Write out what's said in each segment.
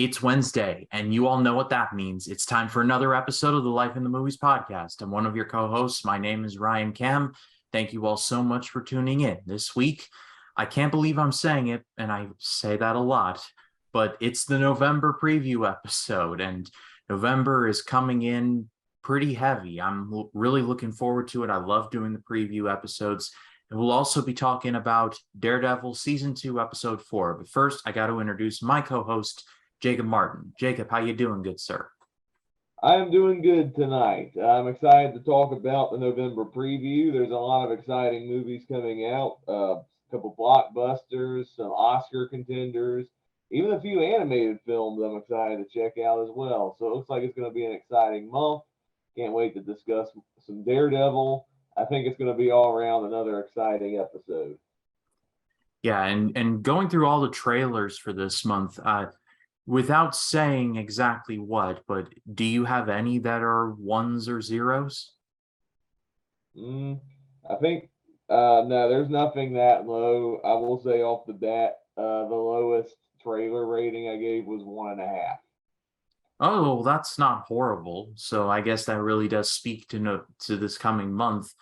It's Wednesday, and you all know what that means. It's time for another episode of the Life in the Movies podcast. I'm one of your co-hosts. My name is Ryan Cam. Thank you all so much for tuning in. This week, I can't believe I'm saying it, and I say that a lot, but it's the November preview episode, and November is coming in pretty heavy. I'm really looking forward to it. I love doing the preview episodes. And we'll also be talking about Daredevil Season 2, Episode 4. But first, I got to introduce my co-host, Jacob Martin. Jacob, how you doing, good sir? I'm doing good tonight. I'm excited to talk about the November preview. There's a lot of exciting movies coming out, a couple blockbusters, some Oscar contenders, even a few animated films I'm excited to check out as well. So it looks like it's going to be an exciting month. Can't wait to discuss some Daredevil. I think it's going to be all around another exciting episode. Yeah, and going through all the trailers for this month, without saying exactly what, but do you have any that are ones or zeros? Mm, I think no, there's nothing that low. I will say off the bat, the lowest trailer rating I gave was 1.5. Oh, well, that's not horrible. So I guess that really does speak to to this coming month.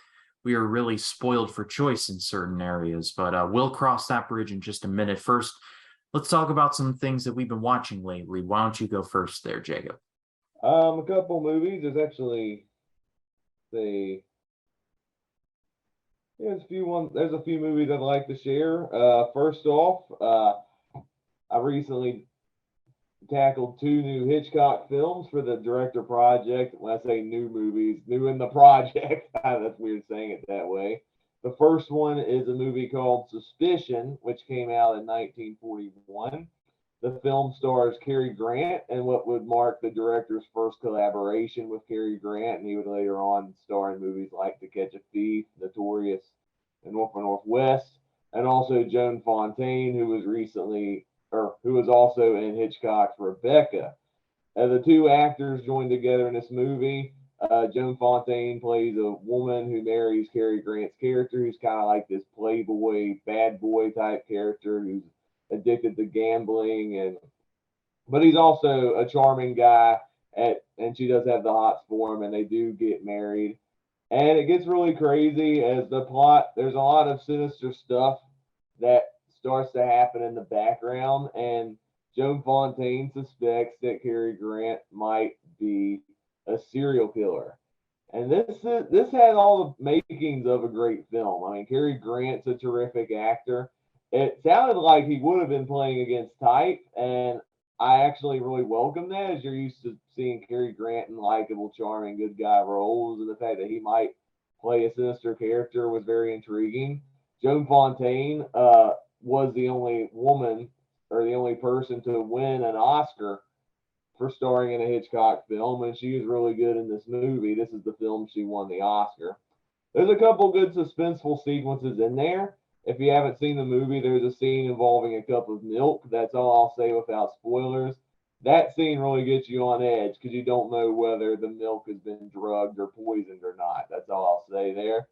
We are really spoiled for choice in certain areas, but we'll cross that bridge in just a minute. First, let's talk about some things that we've been watching lately. Why don't you go first there, Jacob? A couple movies. The There's a few movies I'd like to share. First off, I recently tackled two new Hitchcock films for the director project. When I say new movies, new in the project, that's weird saying it that way. The first one is a movie called Suspicion, which came out in 1941. The film stars Cary Grant and what would mark the director's first collaboration with Cary Grant, and he would later on star in movies like To Catch a Thief, Notorious, and North by Northwest, and also Joan Fontaine, who was also in Hitchcock's Rebecca. The two actors joined together in this movie. Joan Fontaine plays a woman who marries Cary Grant's character, who's kind of like this playboy, bad boy type character who's addicted to gambling, but he's also a charming guy. And she does have the hots for him, and they do get married. And it gets really crazy as the plot. There's a lot of sinister stuff that starts to happen in the background, and Joan Fontaine suspects that Cary Grant might be a serial killer. And this had all the makings of a great film. I mean, Cary Grant's a terrific actor. It sounded like he would have been playing against type, and I actually really welcome that, as you're used to seeing Cary Grant in likable, charming, good guy roles, and the fact that he might play a sinister character was very intriguing. Joan Fontaine was the only woman or the only person to win an Oscar for starring in a Hitchcock film, and she was really good in this movie. This is the film she won the Oscar. There's a couple good suspenseful sequences in there. If you haven't seen the movie, there's a scene involving a cup of milk. That's all I'll say without spoilers. That scene really gets you on edge because you don't know whether the milk has been drugged or poisoned or not. That's all I'll say there.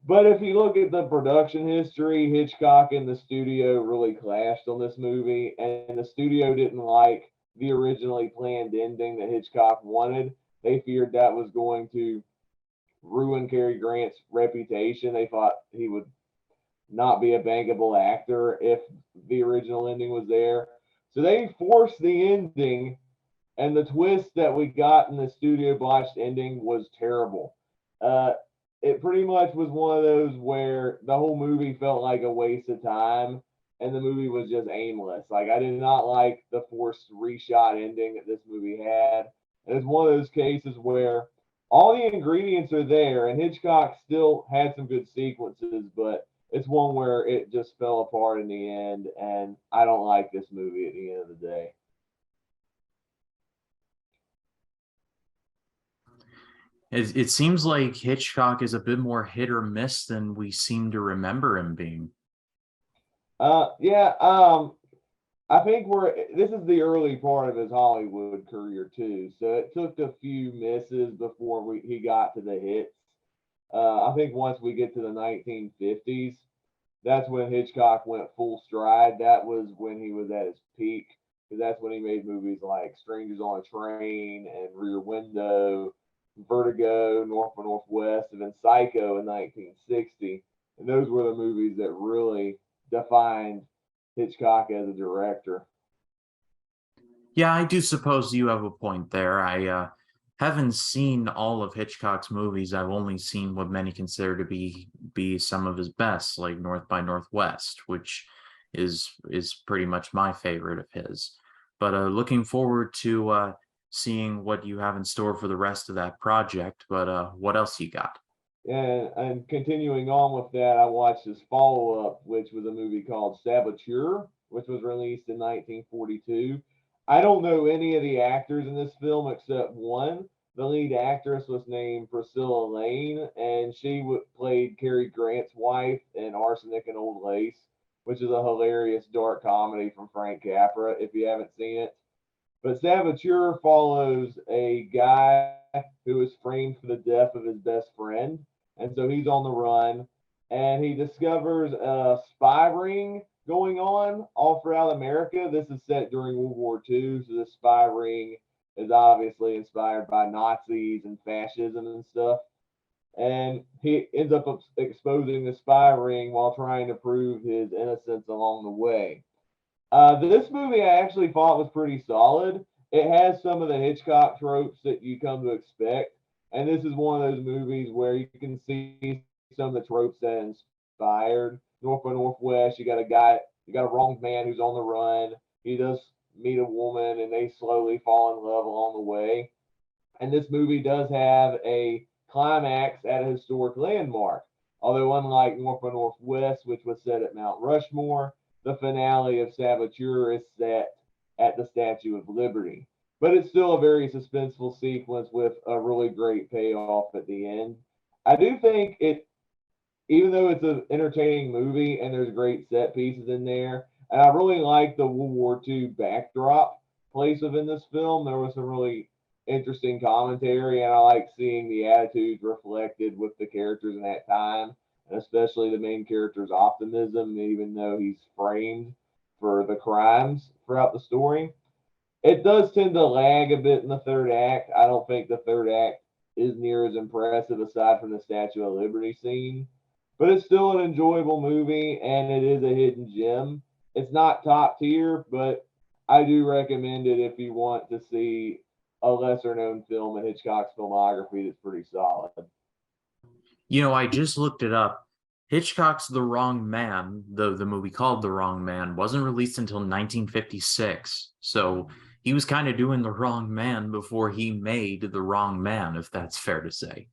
But if you look at the production history, Hitchcock and the studio really clashed on this movie, and the studio didn't like the originally planned ending that Hitchcock wanted. They feared that was going to ruin Cary Grant's reputation. They thought he would not be a bankable actor if the original ending was there. So they forced the ending, and the twist that we got in the studio botched ending was terrible. Uh, it pretty much was one of those where the whole movie felt like a waste of time, and the movie was just aimless. Like, I did not like the forced reshot ending that this movie had. And it's one of those cases where all the ingredients are there, and Hitchcock still had some good sequences, but it's one where it just fell apart in the end, and I don't like this movie at the end of the day. It seems like Hitchcock is a bit more hit or miss than we seem to remember him being. Yeah, I think this is the early part of his Hollywood career too. So it took a few misses before he got to the hits. I think once we get to the 1950s, that's when Hitchcock went full stride. That was when he was at his peak. because that's when he made movies like Strangers on a Train and Rear Window, Vertigo, North by Northwest, and then Psycho in 1960. And those were the movies that really defined Hitchcock as a director. Yeah, I do suppose you have a point there. I haven't seen all of Hitchcock's movies. I've only seen what many consider to be some of his best, like North by Northwest, which is pretty much my favorite of his. But looking forward to seeing what you have in store for the rest of that project. But what else you got? And continuing on with that, I watched his follow up, which was a movie called Saboteur, which was released in 1942. I don't know any of the actors in this film except one. The lead actress was named Priscilla Lane, and she played Cary Grant's wife in Arsenic and Old Lace, which is a hilarious dark comedy from Frank Capra, if you haven't seen it. But Saboteur follows a guy who is framed for the death of his best friend. And so he's on the run and he discovers a spy ring going on all throughout America. This is set during World War II. So this spy ring is obviously inspired by Nazis and fascism and stuff. And he ends up exposing the spy ring while trying to prove his innocence along the way. This movie I actually thought was pretty solid. It has some of the Hitchcock tropes that you come to expect, and this is one of those movies where you can see some of the tropes that inspired North by Northwest. You got a wronged man who's on the run. He does meet a woman, and they slowly fall in love along the way. And this movie does have a climax at a historic landmark. Although, unlike North by Northwest, which was set at Mount Rushmore, the finale of Saboteur is set at the Statue of Liberty. But it's still a very suspenseful sequence with a really great payoff at the end. I do think it, even though it's an entertaining movie and there's great set pieces in there, and I really like the World War II backdrop place within this film. There was some really interesting commentary, and I like seeing the attitudes reflected with the characters in that time, and especially the main character's optimism, even though he's framed for the crimes throughout the story. It does tend to lag a bit in the third act. I don't think the third act is near as impressive aside from the Statue of Liberty scene, but it's still an enjoyable movie and it is a hidden gem. It's not top tier, but I do recommend it if you want to see a lesser known film in Hitchcock's filmography that's pretty solid. You know, I just looked it up. Hitchcock's The Wrong Man, the movie called The Wrong Man, wasn't released until 1956. So he was kind of doing The Wrong Man before he made The Wrong Man, if that's fair to say.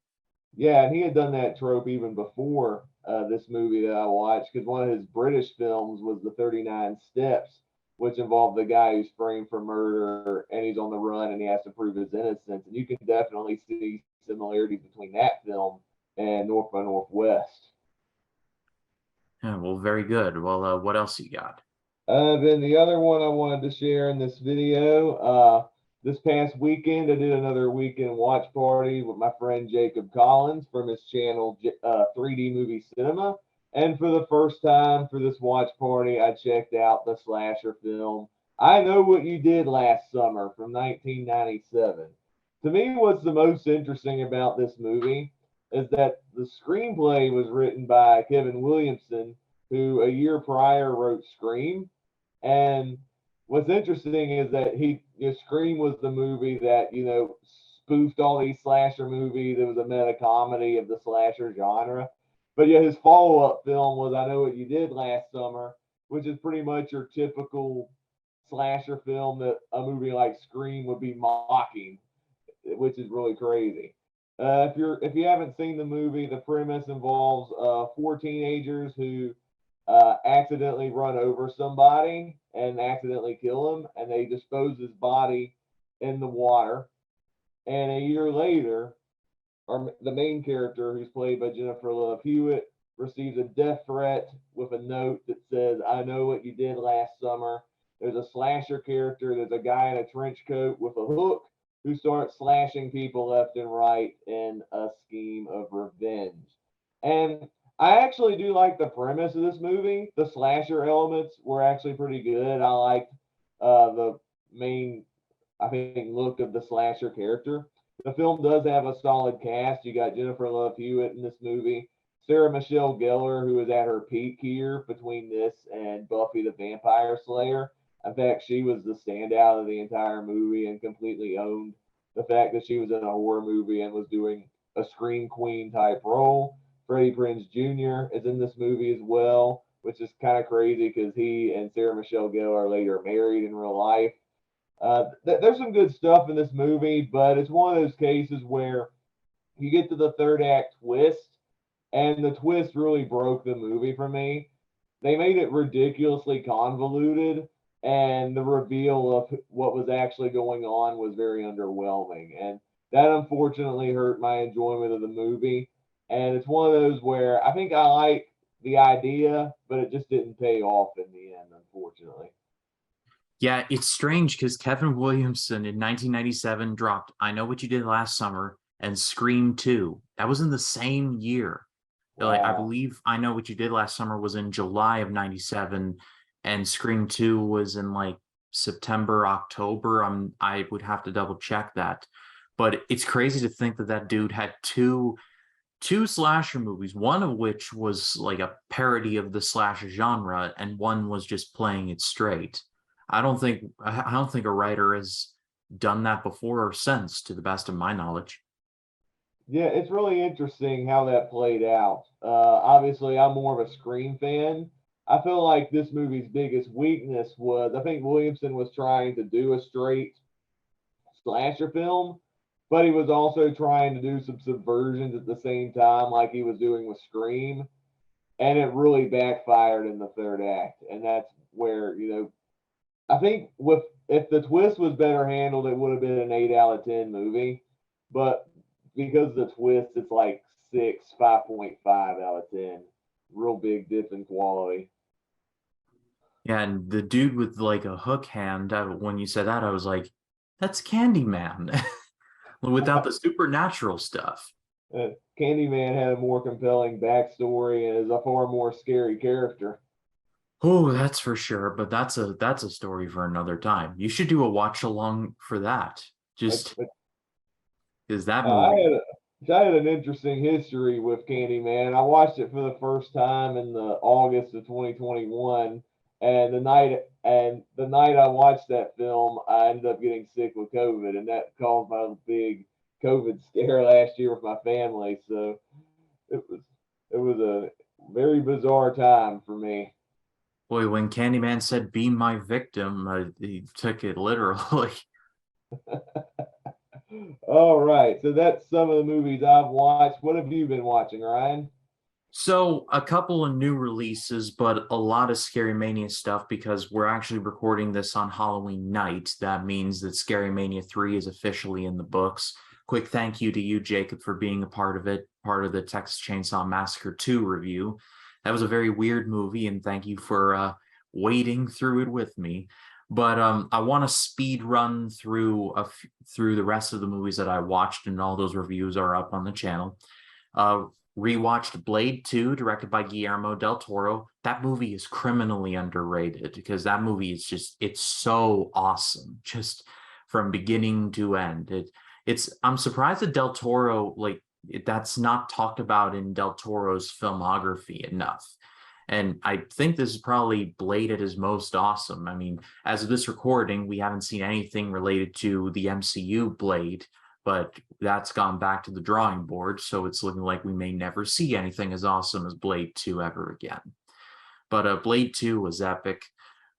Yeah, and he had done that trope even before this movie that I watched because one of his British films was The 39 Steps, which involved the guy who's framed for murder and he's on the run and he has to prove his innocence. And you can definitely see similarities between that film and North by Northwest. Yeah, well, very good. Well, what else you got? Then the other one I wanted to share in this video, this past weekend, I did another weekend watch party with my friend Jacob Collins from his channel 3D Movie Cinema. And for the first time for this watch party, I checked out the slasher film I Know What You Did Last Summer from 1997. To me, what's the most interesting about this movie is that the screenplay was written by Kevin Williamson, who a year prior wrote Scream. And what's interesting is that Scream was the movie that spoofed all these slasher movies. It was a meta comedy of the slasher genre. But yeah, his follow up film was I Know What You Did Last Summer, which is pretty much your typical slasher film that a movie like Scream would be mocking, which is really crazy. If you haven't seen the movie, the premise involves four teenagers who accidentally run over somebody and accidentally kill him, and they dispose his body in the water. And a year later, the main character, who's played by Jennifer Love Hewitt, receives a death threat with a note that says, "I know what you did last summer." There's a slasher character. There's a guy in a trench coat with a hook who starts slashing people left and right in a scheme of revenge. And I actually do like the premise of this movie. The slasher elements were actually pretty good. I liked the main, I think, look of the slasher character. The film does have a solid cast. You got Jennifer Love Hewitt in this movie, Sarah Michelle Gellar, who is at her peak here between this and Buffy the Vampire Slayer. In fact, she was the standout of the entire movie and completely owned the fact that she was in a horror movie and was doing a scream queen type role. Freddie Prinze Jr. is in this movie as well, which is kind of crazy because he and Sarah Michelle Gellar are later married in real life. There's some good stuff in this movie, but it's one of those cases where you get to the third act twist, and the twist really broke the movie for me. They made it ridiculously convoluted, and the reveal of what was actually going on was very underwhelming. And that unfortunately hurt my enjoyment of the movie. And it's one of those where I think I like the idea, but it just didn't pay off in the end, unfortunately. Yeah, it's strange because Kevin Williamson in 1997 dropped I Know What You Did Last Summer and Scream 2. That was in the same year. Like, I Wow. believe I Know What You Did Last Summer was in July of 97 and Scream 2 was in like September, October. I would have to double check that. But it's crazy to think that that dude had two slasher movies, one of which was like a parody of the slasher genre, and one was just playing it straight. I don't think a writer has done that before or since, to the best of my knowledge. Yeah, it's really interesting how that played out. Obviously, I'm more of a Scream fan. I feel like this movie's biggest weakness was I think Williamson was trying to do a straight slasher film, but he was also trying to do some subversions at the same time, like he was doing with Scream, and it really backfired in the third act. And that's where I think with if the twist was better handled, it would have been an 8 out of 10 movie. But because of the twist, it's like 5.5 out of 10. Real big dip in quality. Yeah, and the dude with like a hook hand, when you said that, I was like, that's Candyman without the supernatural stuff. Candyman had a more compelling backstory and is a far more scary character. Oh, that's for sure, but that's a story for another time. You should do a watch along for that. But, Just but is that I movie. had I had an interesting history with Candyman. I watched it for the first time in the August of 2021, and the night I watched that film, I ended up getting sick with COVID, and that caused my big COVID scare last year with my family. So it was it was a very bizarre time for me. Boy, when Candyman said "Be my victim," he took it literally. All right, so that's some of the movies I've watched. What have you been watching, Ryan? So a couple of new releases, but a lot of Scary Mania stuff because we're actually recording this on Halloween night. That means that Scary Mania 3 is officially in the books. Quick thank you to you, Jacob, for being a part of it, part of the Texas Chainsaw Massacre 2 review. That was a very weird movie, and thank you for wading through it with me. But I want to speed run through the rest of the movies that I watched, and all those reviews are up on the channel. Uh, Rewatched Blade 2, directed by Guillermo del Toro. That movie is criminally underrated because that movie is it's so awesome, just from beginning to end. I'm surprised that del Toro, that's not talked about in del Toro's filmography enough. And I think this is probably Blade at his most awesome. I mean, as of this recording, we haven't seen anything related to the MCU Blade, but that's gone back to the drawing board, so it's looking like we may never see anything as awesome as Blade 2 ever again. But Blade 2 was epic.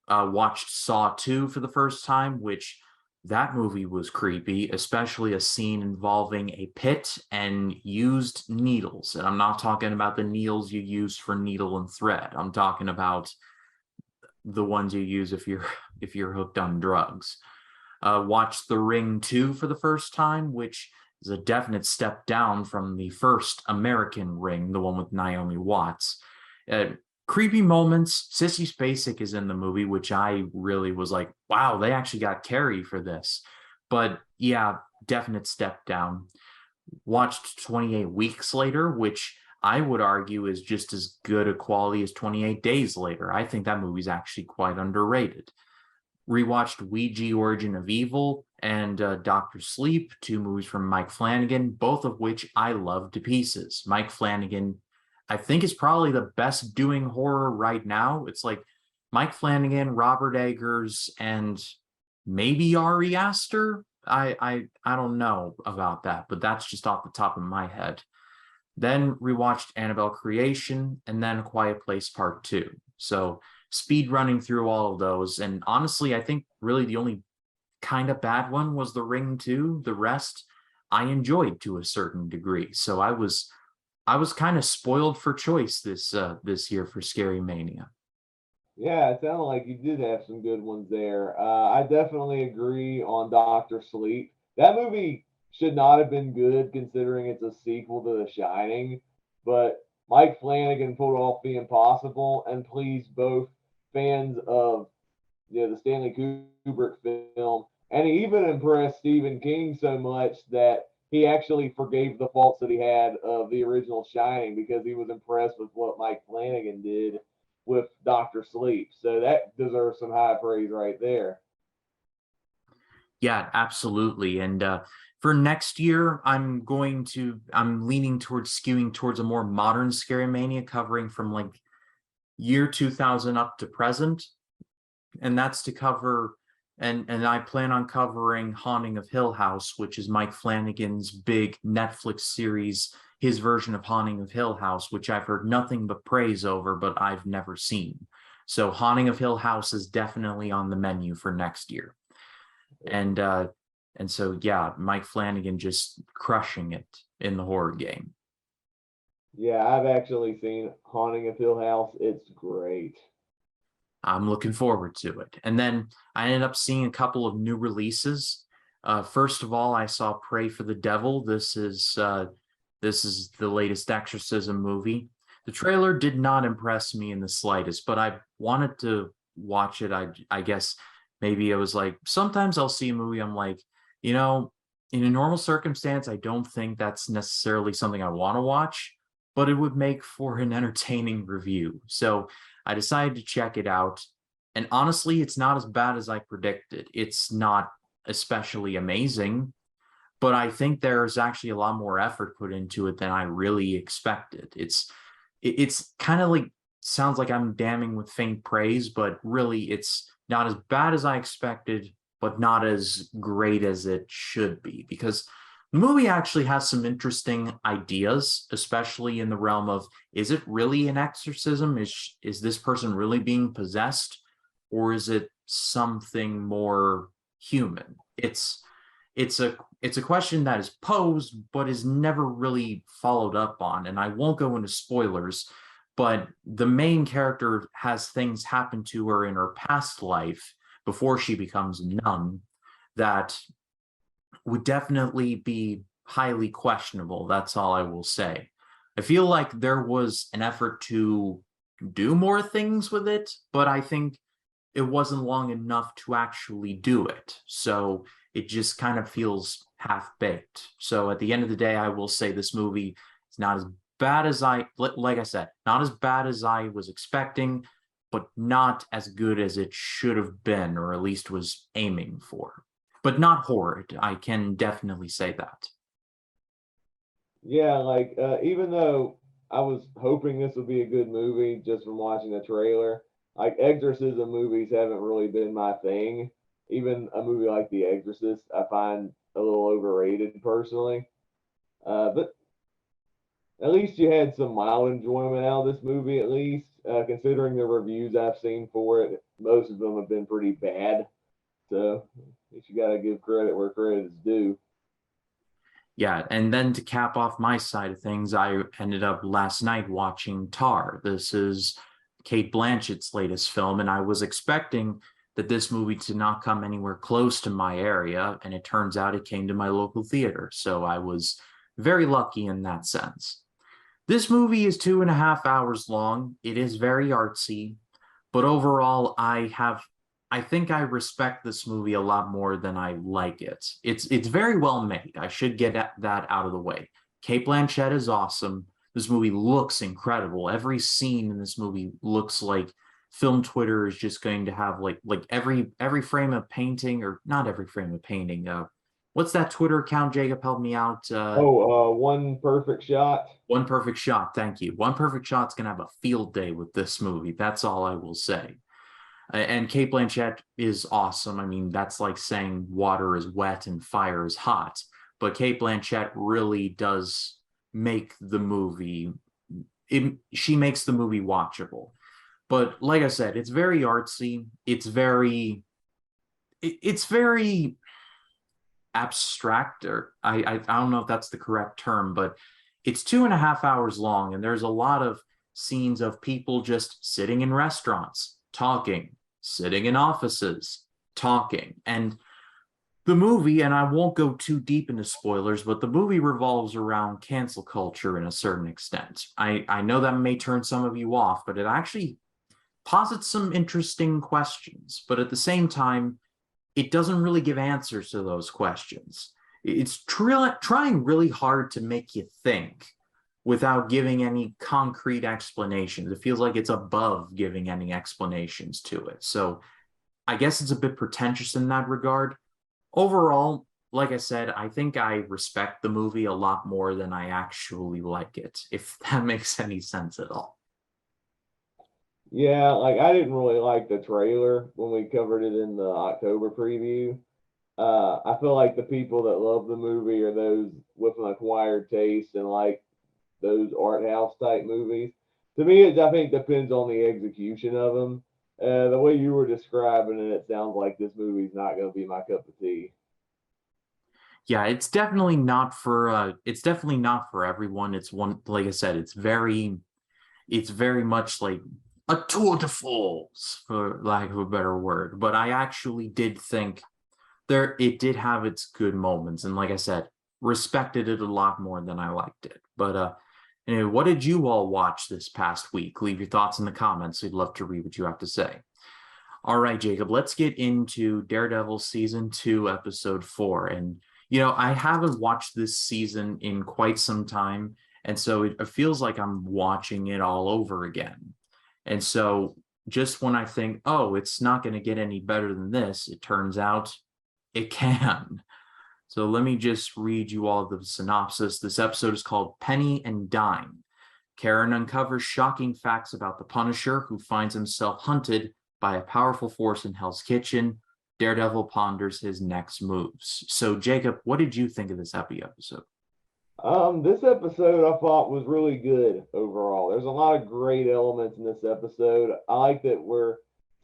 Watched Saw 2 for the first time, which that movie was creepy, especially a scene involving a pit and used needles. And I'm not talking about the needles you use for needle and thread. I'm talking about the ones you use if you're hooked on drugs. Watched The Ring 2 for the first time, which is a definite step down from the first American Ring, the one with Naomi Watts. Creepy moments. Sissy Spacek is in the movie, which I really was like, wow, they actually got Carrie for this. But yeah, definite step down. Watched 28 Weeks Later, which I would argue is just as good a quality as 28 Days Later. I think that movie's actually quite underrated. Rewatched Ouija Origin of Evil and Doctor Sleep, two movies from Mike Flanagan, both of which I love to pieces. Mike Flanagan, I think, is probably the best doing horror right now. It's like Mike Flanagan, Robert Eggers, and maybe Ari Aster. I don't know about that, but that's just off the top of my head. Then rewatched Annabelle Creation and then A Quiet Place Part 2. So speed running through all of those. And honestly, I think really the only kind of bad one was The Ring 2. The rest I enjoyed to a certain degree. So I was kind of spoiled for choice this year for Scary Mania. Yeah, it sounded like you did have some good ones there. I definitely agree on Doctor Sleep. That movie should not have been good considering it's a sequel to The Shining, but Mike Flanagan pulled off the impossible and pleased both fans of the Stanley Kubrick film, and he even impressed Stephen King so much that he actually forgave the faults that he had of the original Shining because he was impressed with what Mike Flanagan did with Doctor Sleep. So that deserves some high praise right there. Yeah, absolutely. And for next year, I'm leaning towards skewing towards a more modern Scary Mania, covering from like year 2000 up to present. And that's to cover, and I plan on covering Haunting of Hill House, which is Mike Flanagan's big Netflix series, his version of Haunting of Hill House, which I've heard nothing but praise over, but I've never seen. So Haunting of Hill House is definitely on the menu for next year. And so yeah, Mike Flanagan just crushing it in the horror game. Yeah, I've actually seen Haunting of Hill House. It's great. I'm looking forward to it. And then I ended up seeing a couple of new releases. First of all, I saw Pray for the Devil. This is the latest exorcism movie. The trailer did not impress me in the slightest, but I wanted to watch it. I guess maybe it was like sometimes I'll see a movie, I'm like, you know, in a normal circumstance, I don't think that's necessarily something I want to watch, but it would make for an entertaining review. So I decided to check it out. And honestly, it's not as bad as I predicted. It's not especially amazing, but I think there's actually a lot more effort put into it than I really expected. It's kind of like sounds like I'm damning with faint praise, but really it's not as bad as I expected, but not as great as it should be, because the movie actually has some interesting ideas, especially in the realm of, is it really an exorcism? Is this person really being possessed, or is it something more human? It's a question that is posed but is never really followed up on, and I won't go into spoilers, but the main character has things happen to her in her past life before she becomes a nun that would definitely be highly questionable. That's all I will say. I feel like there was an effort to do more things with it, but I think it wasn't long enough to actually do it. So it just kind of feels half baked. So at the end of the day, I will say this movie is not as bad as like I said, not as bad as I was expecting, but not as good as it should have been, or at least was aiming for. But not horrid. I can definitely say that. Yeah, like even though I was hoping this would be a good movie just from watching the trailer, like exorcism movies haven't really been my thing. Even a movie like The Exorcist, I find a little overrated personally. But at least you had some mild enjoyment out of this movie, at least considering the reviews I've seen for it. Most of them have been pretty bad. So you got to give credit where credit is due. Yeah, and then to cap off my side of things, I ended up last night watching Tar. This is Kate Blanchett's latest film, and I was expecting that this movie to not come anywhere close to my area, and it turns out it came to my local theater. So I was very lucky in that sense. This movie is 2.5 hours long. It is very artsy, but overall, I think I respect this movie a lot more than I like it. It's very well made. I should get that out of the way. Kate Blanchett is awesome. This movie looks incredible. Every scene in this movie looks like film Twitter is just going to have like every frame of painting, or not every frame of painting. What's that Twitter account? Jacob, help me out. One perfect shot. One Perfect Shot. Thank you. One Perfect Shot's gonna have a field day with this movie. That's all I will say. And Cate Blanchett is awesome. I mean, that's like saying water is wet and fire is hot. But Cate Blanchett really does make the movie. She makes the movie watchable. But like I said, it's very artsy. It's very abstract, or I don't know if that's the correct term, but it's 2.5 hours long, and there's a lot of scenes of people just sitting in restaurants talking, sitting in offices talking. And the movie, and I won't go too deep into spoilers, but the movie revolves around cancel culture in a certain extent. I know that may turn some of you off, but it actually posits some interesting questions. But at the same time, it doesn't really give answers to those questions. It's trying really hard to make you think without giving any concrete explanations. It feels like it's above giving any explanations to it. So I guess it's a bit pretentious in that regard. Overall, like I said, I think I respect the movie a lot more than I actually like it, if that makes any sense at all. Yeah, like I didn't really like the trailer when we covered it in the October preview. I feel like the people that love the movie are those with an acquired taste and like those art house type movies. To me, it I think depends on the execution of them. The way you were describing it, it sounds like this movie's not going to be my cup of tea. Yeah, it's definitely not for everyone. It's one, like I said, it's very much like a tour de force, for lack of a better word. But I actually did think it did have its good moments, and like I said, respected it a lot more than I liked it. But anyway, what did you all watch this past week? Leave your thoughts in the comments. We'd love to read what you have to say. All right, Jacob, let's get into Daredevil season 2, episode 4. And I haven't watched this season in quite some time, and so it feels like I'm watching it all over again. And so just when I think, oh, it's not going to get any better than this, it turns out it can. So let me just read you all the synopsis. This episode is called Penny and Dime. Karen uncovers shocking facts about the Punisher, who finds himself hunted by a powerful force in Hell's Kitchen. Daredevil ponders his next moves. So, Jacob, what did you think of this episode? This episode I thought was really good overall. There's a lot of great elements in this episode. I like that we're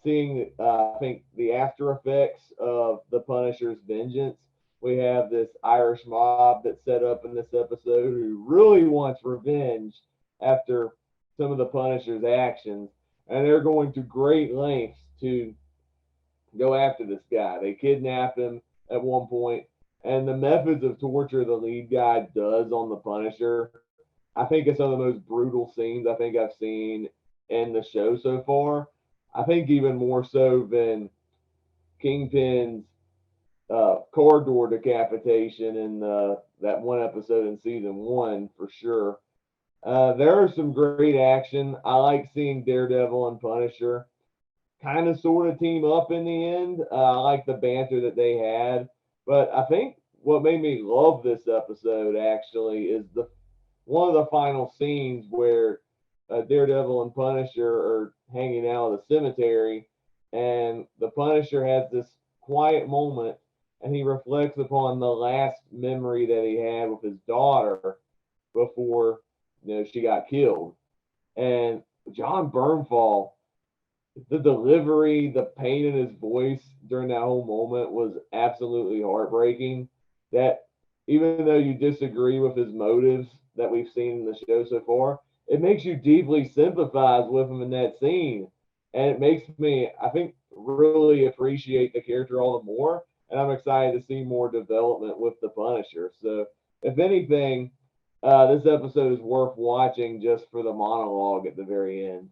seeing, I think, the after effects of the Punisher's vengeance. We have this Irish mob that's set up in this episode who really wants revenge after some of the Punisher's actions, and they're going to great lengths to go after this guy. They kidnap him at one point, and the methods of torture the lead guy does on the Punisher, I think it's some of the most brutal scenes I think I've seen in the show so far. I think even more so than Kingpin's car door decapitation in that one episode in season 1 for sure. There is some great action. I like seeing Daredevil and Punisher kind of sort of team up in the end. I like the banter that they had, but I think what made me love this episode actually is the one of the final scenes where Daredevil and Punisher are hanging out at the cemetery, and the Punisher has this quiet moment, and he reflects upon the last memory that he had with his daughter before she got killed, and John Bernthal, the delivery, the pain in his voice during that whole moment was absolutely heartbreaking. That even though you disagree with his motives that we've seen in the show so far, it makes you deeply sympathize with him in that scene. And it makes me, I think, really appreciate the character all the more. And I'm excited to see more development with the Punisher. So, if anything, this episode is worth watching just for the monologue at the very end.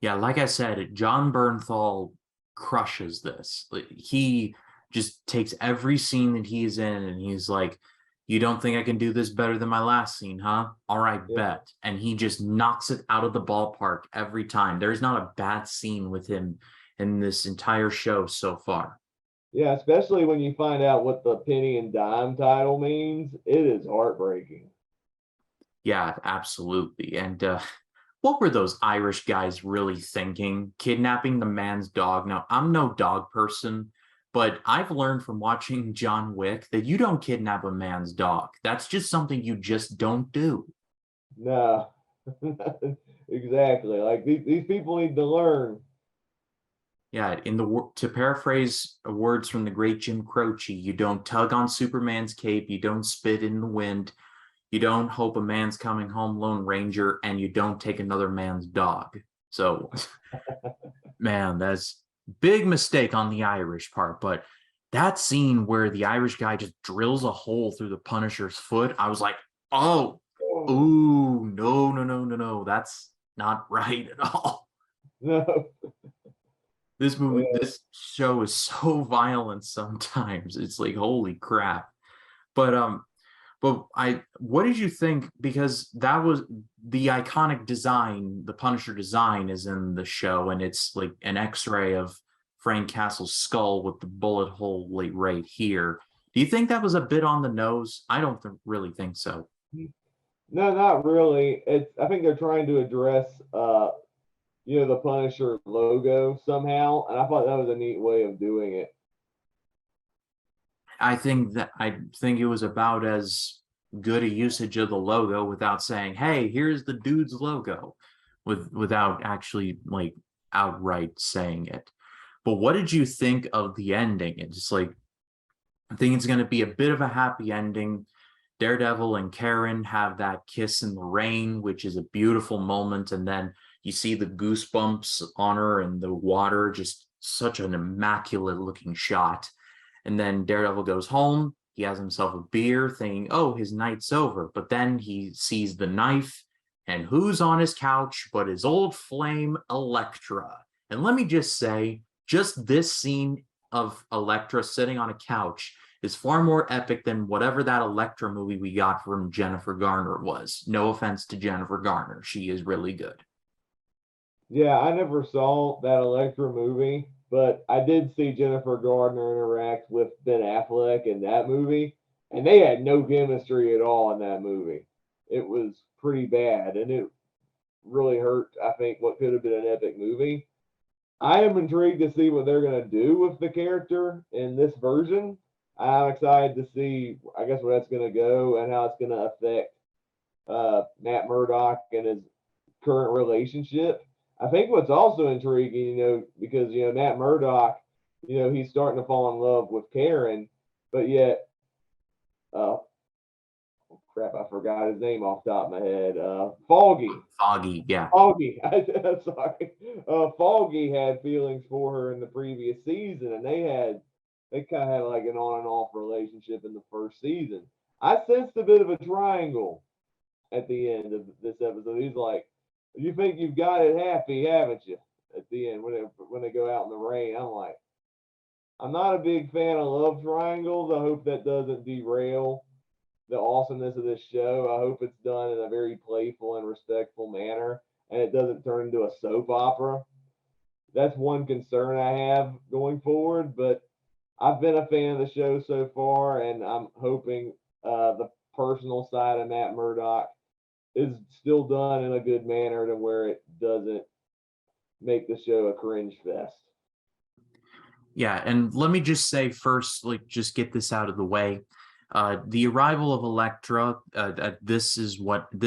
Yeah, like I said, John Bernthal crushes this. Like, he just takes every scene that he's in and he's like, You don't think I can do this better than my last scene, huh? All right, Yeah. bet. And he just knocks it out of the ballpark every time. There's not a bad scene with him in this entire show so far. Yeah, especially when you find out what the penny and dime title means, it is heartbreaking. Yeah, absolutely. And what were those Irish guys really thinking? Kidnapping the man's dog? Now, I'm no dog person, but I've learned from watching John Wick that you don't kidnap a man's dog. That's just something you just don't do. No, exactly. Like these people need to learn. Yeah, to paraphrase words from the great Jim Croce, you don't tug on Superman's cape, you don't spit in the wind, you don't hope a man's coming home Lone Ranger, and you don't take another man's dog. So, man, that's big mistake on the Irish part. But that scene where the Irish guy just drills a hole through the Punisher's foot, I was like, oh, Oh, ooh, no, no, no, no, no, that's not right at all. no. This show is so violent sometimes. It's like, holy crap. But what did you think? Because that was the iconic design, the Punisher design is in the show, and it's like an X-ray of Frank Castle's skull with the bullet hole like right here. Do you think that was a bit on the nose? I don't really think so. No, not really. I think they're trying to address the Punisher logo somehow, and I thought that was a neat way of doing it. I think it was about as good a usage of the logo without saying, "Hey, here's the dude's logo," without actually like outright saying it. But what did you think of the ending? It's like I think it's going to be a bit of a happy ending. Daredevil and Karen have that kiss in the rain, which is a beautiful moment, and then you see the goosebumps on her and the water, just such an immaculate looking shot. And then Daredevil goes home. He has himself a beer, thinking, oh, his night's over. But then he sees the knife, and who's on his couch but his old flame, Elektra. And let me just say, just this scene of Elektra sitting on a couch is far more epic than whatever that Elektra movie we got from Jennifer Garner was. No offense to Jennifer Garner. She is really good. Yeah, I never saw that Elektra movie, but I did see Jennifer Gardner interact with Ben Affleck in that movie, and they had no chemistry at all in that movie. It was pretty bad, and it really hurt, I think, what could have been an epic movie. I am intrigued to see what they're going to do with the character in this version. I'm excited to see, I guess, where that's going to go and how it's going to affect Matt Murdock and his current relationship. I think what's also intriguing, because Matt Murdock, he's starting to fall in love with Karen, but yet, uh, crap, I forgot his name off the top of my head. Foggy, Foggy, yeah. Foggy. Sorry, Foggy had feelings for her in the previous season, and they kind of had like an on and off relationship in the first season. I sensed a bit of a triangle at the end of this episode. He's like, "You think you've got it happy, haven't you?" At the end, when they go out in the rain, I'm like, I'm not a big fan of love triangles. I hope that doesn't derail the awesomeness of this show. I hope it's done in a very playful and respectful manner, and it doesn't turn into a soap opera. That's one concern I have going forward. But I've been a fan of the show so far, and I'm hoping the personal side of Matt Murdock is still done in a good manner to where it doesn't make the show a cringe fest. Yeah, and let me just say first, like, just get this out of the way. The arrival of Elektra, this is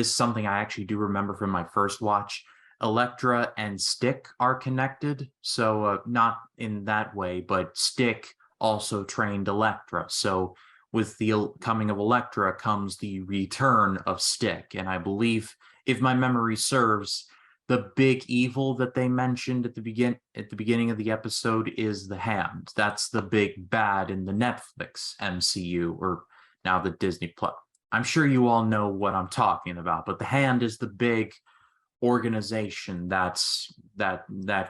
something I actually do remember from my first watch. Elektra and Stick are connected, so not in that way, but Stick also trained Elektra. So with the coming of Elektra comes the return of Stick, and I believe, if my memory serves, the big evil that they mentioned at the beginning of the episode is the Hand. That's the big bad in the Netflix MCU, or now the Disney Plus. I'm sure you all know what I'm talking about, but the Hand is the big organization that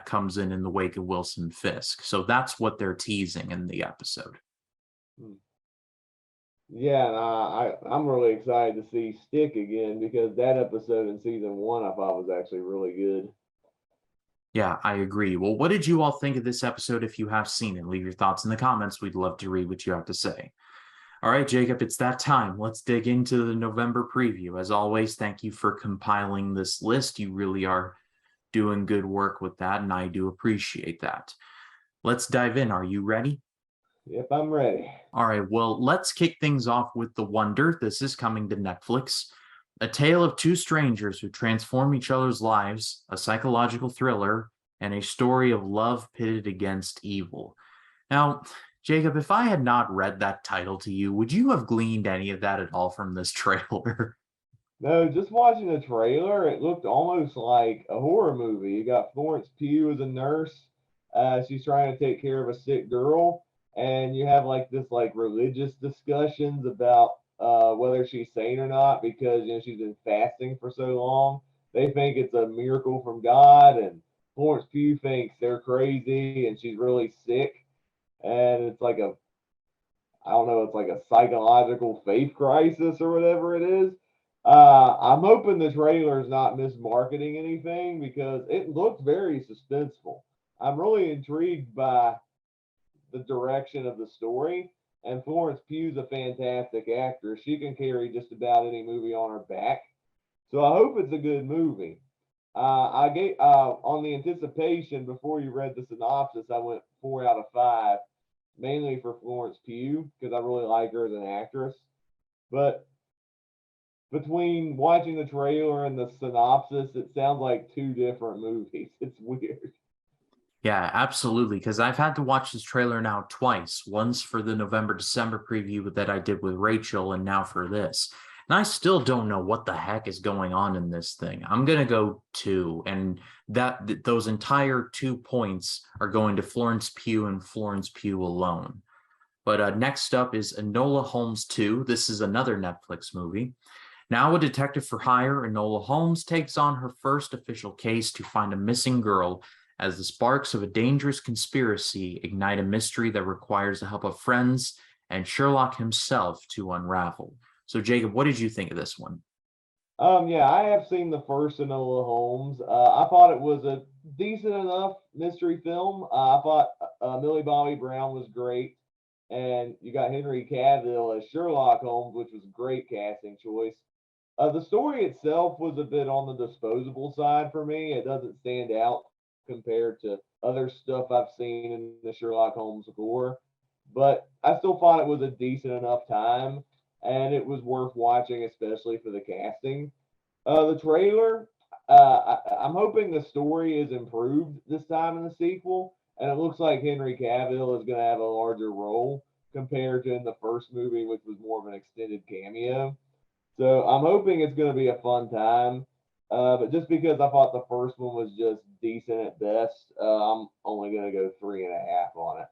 comes in the wake of Wilson Fisk. So that's what they're teasing in the episode. Hmm. Yeah, and I'm really excited to see Stick again because that episode in season one I thought was actually really good. Yeah, I agree. Well, what did you all think of this episode? If you have seen it, leave your thoughts in the comments. We'd love to read what you have to say. All right, Jacob, it's that time. Let's dig into the November preview. As always, thank you for compiling this list. You really are doing good work with that, and I do appreciate that. Let's dive in. Are you ready? Yep, I'm ready. All right, well, let's kick things off with The Wonder. This is coming to Netflix. A tale of two strangers who transform each other's lives, a psychological thriller, and a story of love pitted against evil. Now, Jacob, if I had not read that title to you, would you have gleaned any of that at all from this trailer? No, just watching the trailer, it looked almost like a horror movie. You got Florence Pugh as a nurse. She's trying to take care of a sick girl, and you have like this like religious discussions about whether she's sane or not because she's been fasting for so long. They think it's a miracle from God, and Florence Pugh thinks they're crazy and she's really sick. And it's like a I don't know, it's like a psychological faith crisis or whatever it is. I'm hoping the trailer is not mismarketing anything because it looks very suspenseful. I'm really intrigued by the direction of the story, and Florence Pugh's a fantastic actress. She can carry just about any movie on her back. So I hope it's a good movie. I gave on the anticipation before you read the synopsis, I went 4 out of 5, mainly for Florence Pugh because I really like her as an actress. But between watching the trailer and the synopsis, it sounds like two different movies. It's weird. Yeah, absolutely. Because I've had to watch this trailer now twice. Once for the November December preview that I did with Rachel, and now for this. And I still don't know what the heck is going on in this thing. I'm gonna go 2, and those entire 2 points are going to Florence Pugh and Florence Pugh alone. But next up is Enola Holmes 2. This is another Netflix movie. Now a detective for hire, Enola Holmes takes on her first official case to find a missing girl as the sparks of a dangerous conspiracy ignite a mystery that requires the help of friends and Sherlock himself to unravel. So, Jacob, what did you think of this one? Yeah, I have seen the first Enola Holmes. I thought it was a decent enough mystery film. I thought Millie Bobby Brown was great, and you got Henry Cavill as Sherlock Holmes, which was a great casting choice. The story itself was a bit on the disposable side for me. It doesn't stand out compared to other stuff I've seen in the Sherlock Holmes lore, but I still thought it was a decent enough time, and it was worth watching, especially for the casting. The trailer, I'm hoping the story is improved this time in the sequel, and it looks like Henry Cavill is going to have a larger role compared to in the first movie, which was more of an extended cameo. So I'm hoping it's going to be a fun time. But just because I thought the first one was just decent at best, I'm only going to go 3.5 on it.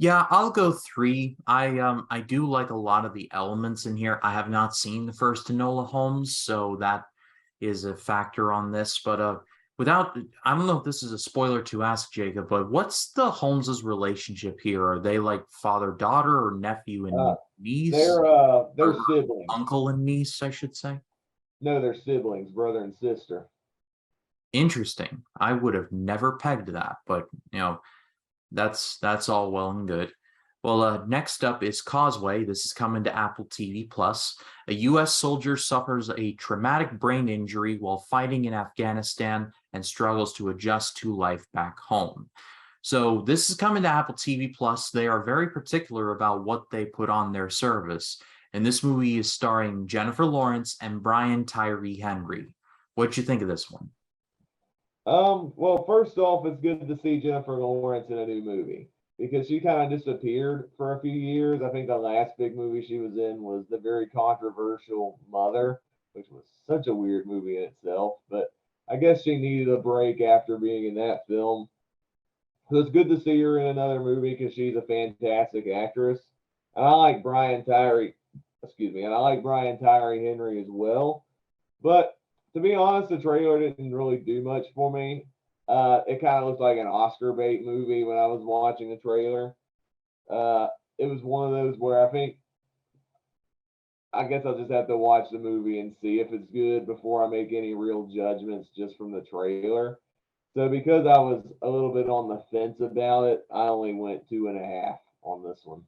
Yeah, I'll go 3. I do like a lot of the elements in here. I have not seen the first Enola Holmes, so that is a factor on this. But without, I don't know if this is a spoiler to ask Jacob, but what's the Holmeses' relationship here? Are they like father daughter or nephew Uh, and niece, they're or siblings. uncle and niece, I should say? No, they're siblings, brother and sister. Interesting. I would have never pegged that, but that's all well and good. Well, next up is Causeway. This is coming to Apple TV Plus. A U.S. soldier suffers a traumatic brain injury while fighting in Afghanistan and struggles to adjust to life back home. So this is coming to Apple TV Plus. They are very particular about what they put on their service. And this movie is starring Jennifer Lawrence and Brian Tyree Henry. What'd you think of this one? Well, first off, it's good to see Jennifer Lawrence in a new movie because she kind of disappeared for a few years. I think the last big movie she was in was the very controversial Mother, which was such a weird movie in itself. But I guess she needed a break after being in that film. So it's good to see her in another movie because she's a fantastic actress. And I like Brian Tyree, excuse me, and I like Brian Tyree Henry as well. But to be honest, the trailer didn't really do much for me. It kind of looked like an Oscar bait movie when I was watching the trailer. Uh, it was one of those where I think I guess I'll just have to watch the movie and see if it's good before I make any real judgments just from the trailer. So because I was a little bit on the fence about it, I only went 2.5 on this one.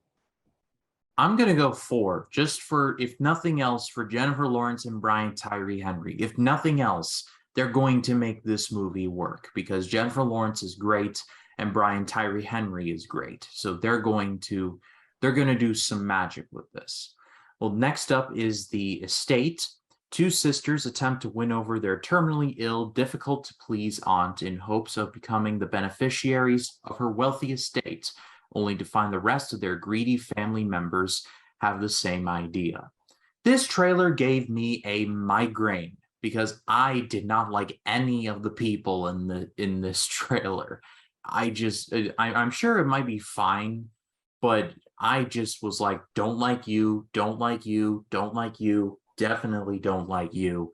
I'm gonna go 4, just for, if nothing else, for Jennifer Lawrence and Brian Tyree Henry. If nothing else, they're going to make this movie work because Jennifer Lawrence is great and Brian Tyree Henry is great. So they're going to do some magic with this. Well, next up is The Estate. Two sisters attempt to win over their terminally ill, difficult to please aunt in hopes of becoming the beneficiaries of her wealthy estate, only to find the rest of their greedy family members have the same idea. This trailer gave me a migraine because I did not like any of the people in this trailer. I'm sure it might be fine, but I just was like, don't like you, don't like you, don't like you, definitely don't like you.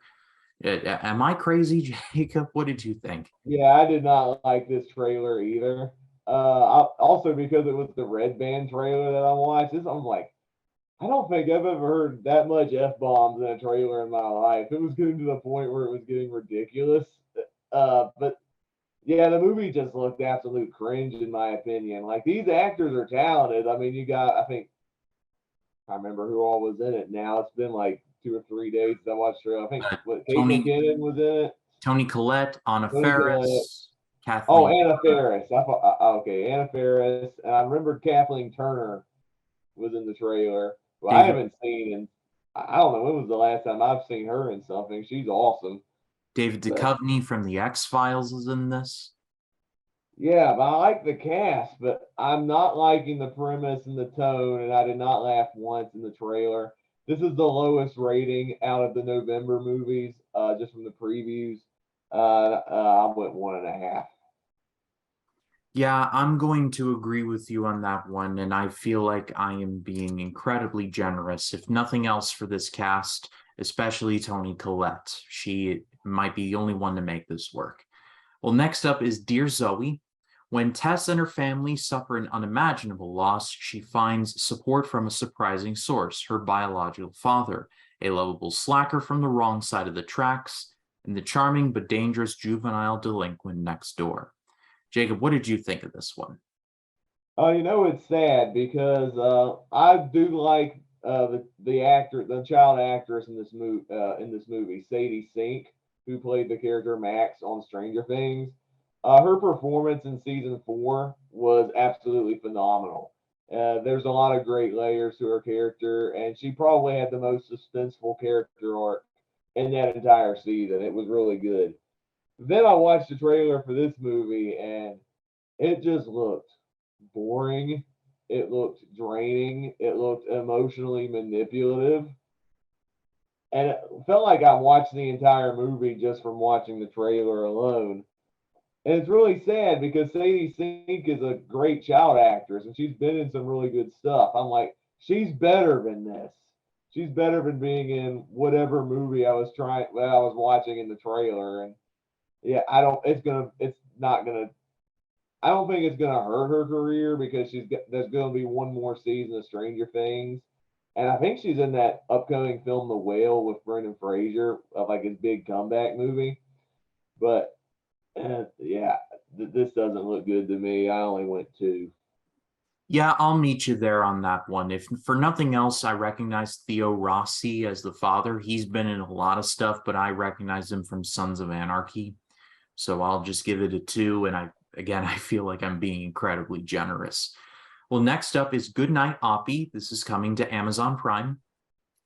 Am I crazy, Jacob? What did you think? Yeah, I did not like this trailer either. Also because it was the Red Band trailer that I watched. I'm like, I don't think I've ever heard that much f bombs in a trailer in my life. It was getting to the point where it was getting ridiculous. But yeah, the movie just looked absolute cringe in my opinion. Like these actors are talented. I mean, you got I think I remember who all was in it. Now it's been like 2 or 3 days since I watched the trailer. I think Uh, what Kate Tony McKinnon was in it. Tony Collette, Anna Tony Collette. Faris, Oh, Kathleen Anna Turner. Faris. Okay, Anna Faris. And I remember Kathleen Turner was in the trailer. Well, I David haven't seen in I don't know when was the last time I've seen her in something. She's awesome. David But Duchovny from the X-Files is in this. yeah, but I like the cast, but I'm not liking the premise and the tone, and I did not laugh once in the trailer. This is the lowest rating out of the November movies, just from the previews. I went 1.5. Yeah, I'm going to agree with you on that one, and I feel like I am being incredibly generous, if nothing else, for this cast, especially Toni Collette. She might be the only one to make this work. Well, next up is Dear Zoe. When Tess and her family suffer an unimaginable loss, she finds support from a surprising source, her biological father, a lovable slacker from the wrong side of the tracks, and the charming but dangerous juvenile delinquent next door. Jacob, what did you think of this one? It's sad because I do like the actor, the child actress in this movie, Sadie Sink, who played the character Max on Stranger Things. Her performance in season 4 was absolutely phenomenal. There's a lot of great layers to her character, and she probably had the most suspenseful character arc in that entire season. It was really good. Then I watched the trailer for this movie, and it just looked boring. It looked draining. It looked emotionally manipulative. And it felt like I watched the entire movie just from watching the trailer alone. And it's really sad because Sadie Sink is a great child actress and she's been in some really good stuff. I'm like, she's better than this. She's better than being in whatever movie I was watching in the trailer. And yeah, it's not gonna I don't think it's gonna hurt her career because there's gonna be one more season of Stranger Things, and I think she's in that upcoming film The Whale with Brendan Fraser of like his big comeback movie. But yeah, this doesn't look good to me. I only went 2. Yeah, I'll meet you there on that one. If for nothing else, I recognize Theo Rossi as the father. He's been in a lot of stuff, but I recognize him from Sons of Anarchy. So I'll just give it a 2. And I feel like I'm being incredibly generous. Well, next up is Goodnight Hoppy. This is coming to Amazon Prime.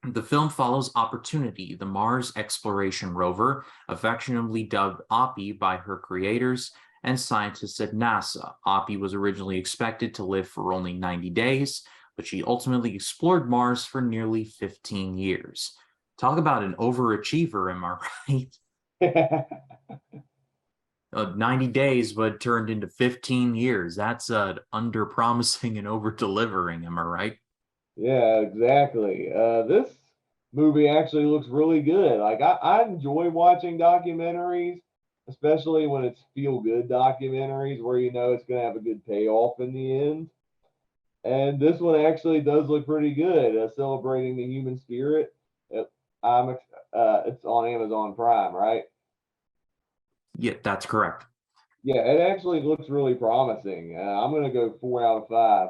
The film follows Opportunity, the Mars exploration rover, affectionately dubbed Hoppy by her creators and scientists at NASA. Hoppy was originally expected to live for only 90 days, but she ultimately explored Mars for nearly 15 years. Talk about an overachiever, am I right? 90 days, but turned into 15 years. That's under promising and over delivering, am I right? Yeah, exactly. This movie actually looks really good. Like I enjoy watching documentaries, especially when it's feel good documentaries where you know it's gonna have a good payoff in the end. And this one actually does look pretty good, celebrating the human spirit. It, I'm it's on Amazon Prime, right? Yeah, that's correct. Yeah, it actually looks really promising. I'm gonna go 4 out of 5.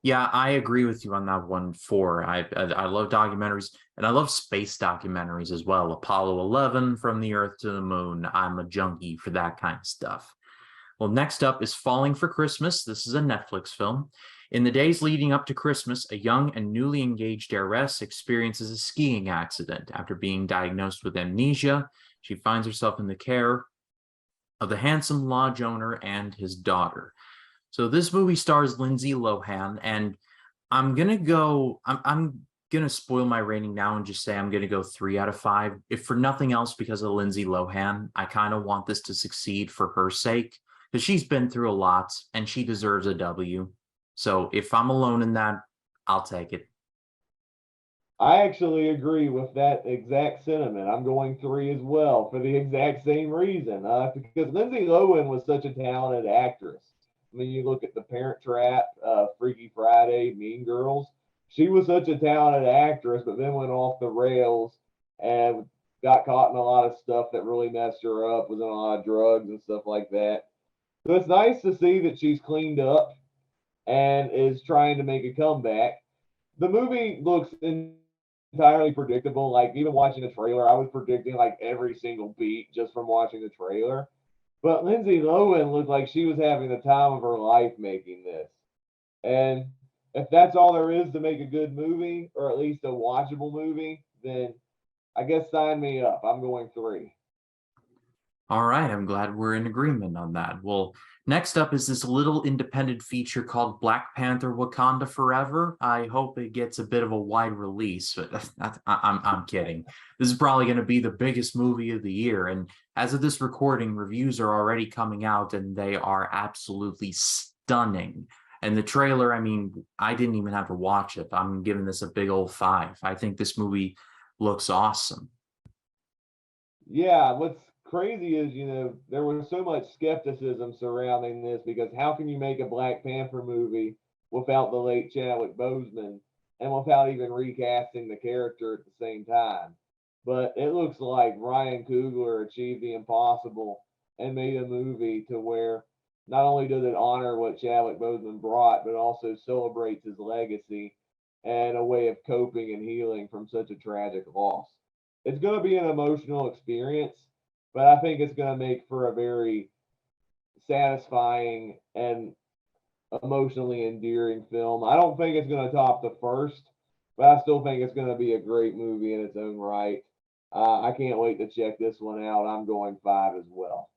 Yeah, I agree with you on that one. Four. I love documentaries, and I love space documentaries as well. Apollo 11, From the Earth to the Moon. I'm a junkie for that kind of stuff. Well, next up is Falling for Christmas. This is a Netflix film. In the days leading up to Christmas, a young and newly engaged heiress experiences a skiing accident. After being diagnosed with amnesia, she finds herself in the care of the handsome lodge owner and his daughter. So this movie stars Lindsay Lohan, and I'm gonna spoil my rating now and just say I'm gonna go 3 out of 5. If for nothing else, because of Lindsay Lohan, I kind of want this to succeed for her sake because she's been through a lot and she deserves a W. So if I'm alone in that, I'll take it. I actually agree with that exact sentiment. I'm going 3 as well for the exact same reason. Because Lindsay Lohan was such a talented actress. I mean, you look at The Parent Trap, Freaky Friday, Mean Girls. She was such a talented actress, but then went off the rails and got caught in a lot of stuff that really messed her up. Was in a lot of drugs and stuff like that. So it's nice to see that she's cleaned up and is trying to make a comeback. The movie looks entirely predictable. Like even watching the trailer, I was predicting like every single beat just from watching the trailer. But Lindsay Lohan looked like she was having the time of her life making this. And if that's all there is to make a good movie, or at least a watchable movie, then I guess sign me up. I'm going 3. All right, I'm glad we're in agreement on that. Well, next up is this little independent feature called Black Panther: Wakanda Forever. I hope it gets a bit of a wide release, but I'm kidding. This is probably going to be the biggest movie of the year, and as of this recording, reviews are already coming out, and they are absolutely stunning. And the trailer, I mean, I didn't even have to watch it. I'm giving this a big old 5. I think this movie looks awesome. Yeah, what's crazy is, there was so much skepticism surrounding this because how can you make a Black Panther movie without the late Chadwick Boseman and without even recasting the character at the same time? But it looks like Ryan Coogler achieved the impossible and made a movie to where not only does it honor what Chadwick Boseman brought, but also celebrates his legacy and a way of coping and healing from such a tragic loss. It's going to be an emotional experience, but I think it's going to make for a very satisfying and emotionally endearing film. I don't think it's going to top the first, but I still think it's going to be a great movie in its own right. I can't wait to check this one out. I'm going 5 as well.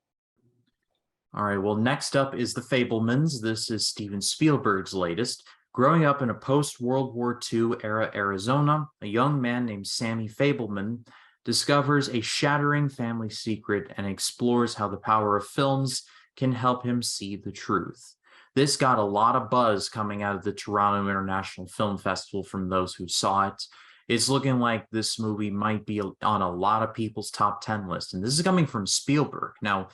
All right, well, next up is The Fablemans. This is Steven Spielberg's latest. Growing up in a post-World War II era Arizona, a young man named Sammy Fableman discovers a shattering family secret and explores how the power of films can help him see the truth. This got a lot of buzz coming out of the Toronto International Film Festival from those who saw it. It's looking like this movie might be on a lot of people's top 10 list, and this is coming from Spielberg. Now,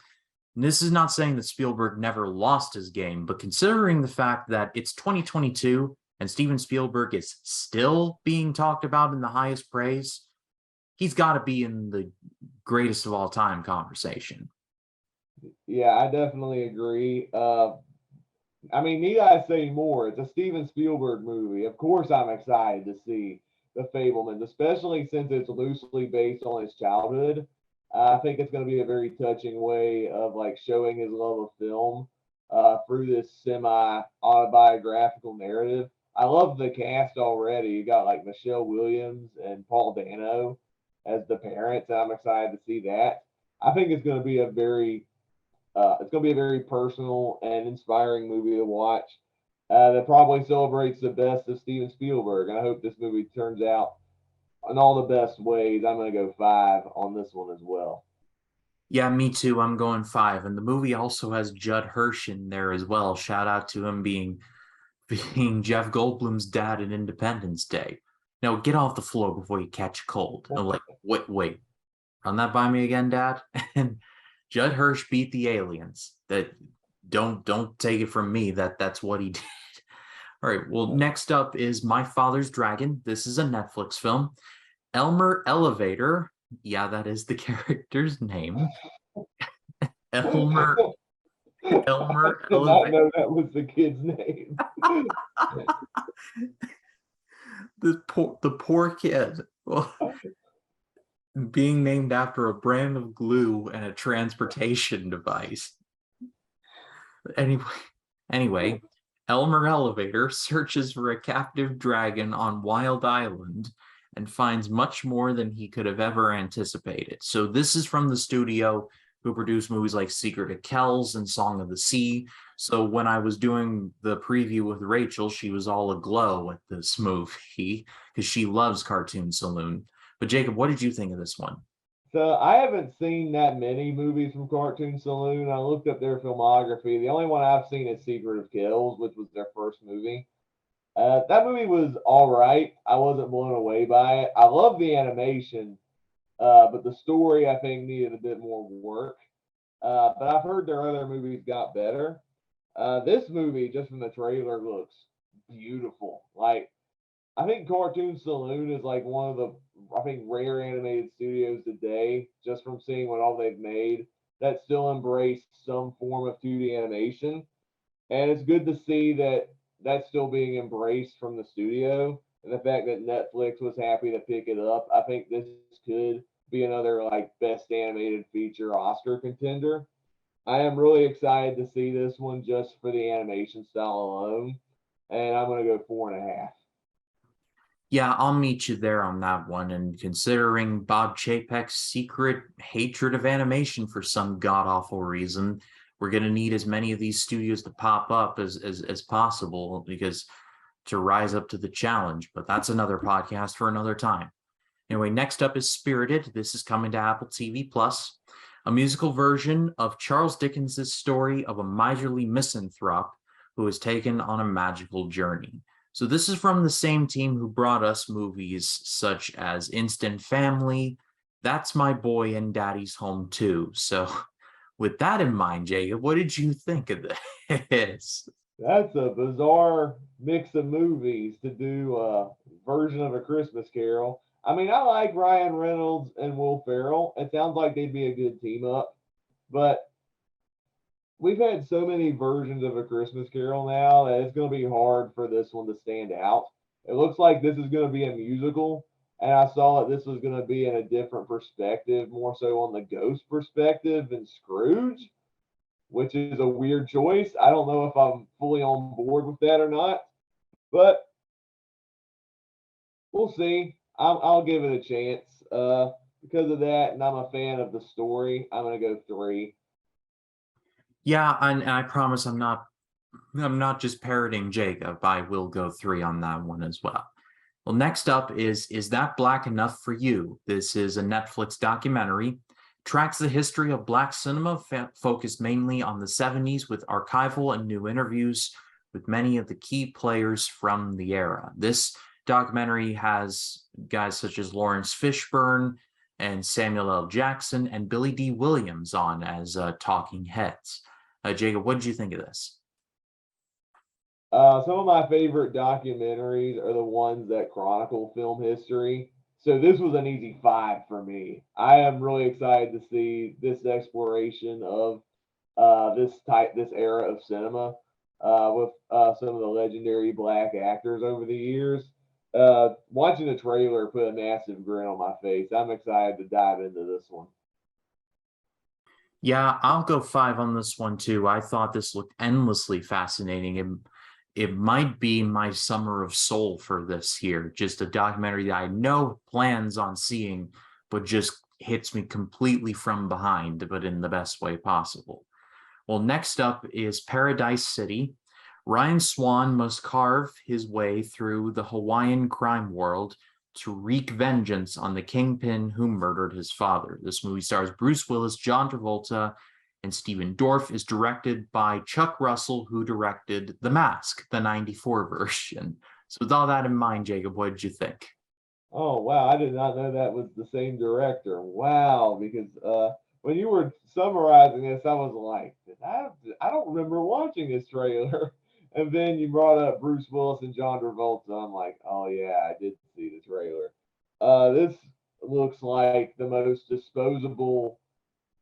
this is not saying that Spielberg never lost his game, but considering the fact that it's 2022 and Steven Spielberg is still being talked about in the highest praise, he's got to be in the greatest of all time conversation. Yeah, I definitely agree. I mean, need I say more? It's a Steven Spielberg movie. Of course, I'm excited to see The Fablemans, especially since it's loosely based on his childhood. I think it's going to be a very touching way of like showing his love of film through this semi autobiographical narrative. I love the cast already. You got like Michelle Williams and Paul Dano as the parents. And I'm excited to see that. I think it's going to be a very personal and inspiring movie to watch. That probably celebrates the best of Steven Spielberg. And I hope this movie turns out in all the best ways. I'm going to go 5 on this one as well. Yeah, me too. I'm going 5. And the movie also has Judd Hirsch in there as well. Shout out to him being Jeff Goldblum's dad in Independence Day. No, get off the floor before you catch a cold. I'm like, wait, run that by me again, Dad. And Judd Hirsch beat the aliens. That don't take it from me. That's what he did. All right. Well, next up is My Father's Dragon. This is a Netflix film. Elmer Elevator. Yeah, that is the character's name. Elmer I Elmer did not Elevator. know that was the kid's name. The poor kid. Well, being named after a brand of glue and a transportation device. Anyway, anyway, Elmer Elevator searches for a captive dragon on Wild Island and finds much more than he could have ever anticipated. So this is from the studio who produced movies like Secret of Kells and Song of the Sea. So when I was doing the preview with Rachel, she was all aglow at this movie because she loves Cartoon Saloon. But Jacob, what did you think of this one? So I haven't seen that many movies from Cartoon Saloon. I looked up their filmography. The only one I've seen is Secret of Kills, which was their first movie. That movie was all right. I wasn't blown away by it. I love the animation, but the story I think needed a bit more work. But I've heard their other movies got better. This movie, just from the trailer, looks beautiful. Like I think Cartoon Saloon is like one of the I think rare animated studios today, just from seeing what all they've made, that still embrace some form of 2D animation. And it's good to see that that's still being embraced from the studio. And the fact that Netflix was happy to pick it up, I think this could be another like best animated feature Oscar contender. I am really excited to see this one just for the animation style alone. And I'm going to go 4.5. Yeah, I'll meet you there on that one. And considering Bob Chapek's secret hatred of animation for some god awful reason, we're going to need as many of these studios to pop up as possible because to rise up to the challenge. But that's another podcast for another time. Anyway, next up is Spirited. This is coming to Apple TV Plus, a musical version of Charles Dickens' story of a miserly misanthrope who is taken on a magical journey. So this is from the same team who brought us movies such as Instant Family, That's My Boy, and Daddy's Home Too. So with that in mind, Jacob, what did you think of this? That's a bizarre mix of movies to do a version of A Christmas Carol. I mean, I like Ryan Reynolds and Will Ferrell. It sounds like they'd be a good team up, but we've had so many versions of A Christmas Carol now that it's going to be hard for this one to stand out. It looks like this is going to be a musical, and I saw that this was going to be in a different perspective, more so on the ghost perspective than Scrooge, which is a weird choice. I don't know if I'm fully on board with that or not, but we'll see. I'll give it a chance. Because of that, and I'm a fan of the story, I'm gonna go 3. Yeah, and I promise I'm not just parroting Jacob. I will go 3 on that one as well. Well, next up is That Black Enough for You? This is a Netflix documentary. Tracks the history of Black cinema, focused mainly on the 70s with archival and new interviews with many of the key players from the era. This documentary has guys such as Lawrence Fishburne and Samuel L. Jackson and Billy D. Williams on as talking heads. Jacob, what did you think of this? Some of my favorite documentaries are the ones that chronicle film history. So this was an easy 5 for me. I am really excited to see this exploration of this era of cinema with some of the legendary black actors over the years. Watching the trailer put a massive grin on my face. I'm excited to dive into this one. Yeah, I'll go 5 on this one too. I thought this looked endlessly fascinating. It might be my summer of soul for this here. Just a documentary that I know plans on seeing, but just hits me completely from behind, but in the best way possible. Well, next up is Paradise City. Ryan Swan must carve his way through the Hawaiian crime world to wreak vengeance on the kingpin who murdered his father. This movie stars Bruce Willis, John Travolta, and Stephen Dorff. Is directed by Chuck Russell, who directed The Mask, the '94 version. So with all that in mind, Jacob, what did you think? Oh wow, I did not know that was the same director. Wow, because when you were summarizing this, I was like, I don't remember watching this trailer. And then you brought up Bruce Willis and John Travolta. I'm like, oh yeah, I did see the trailer. This looks like the most disposable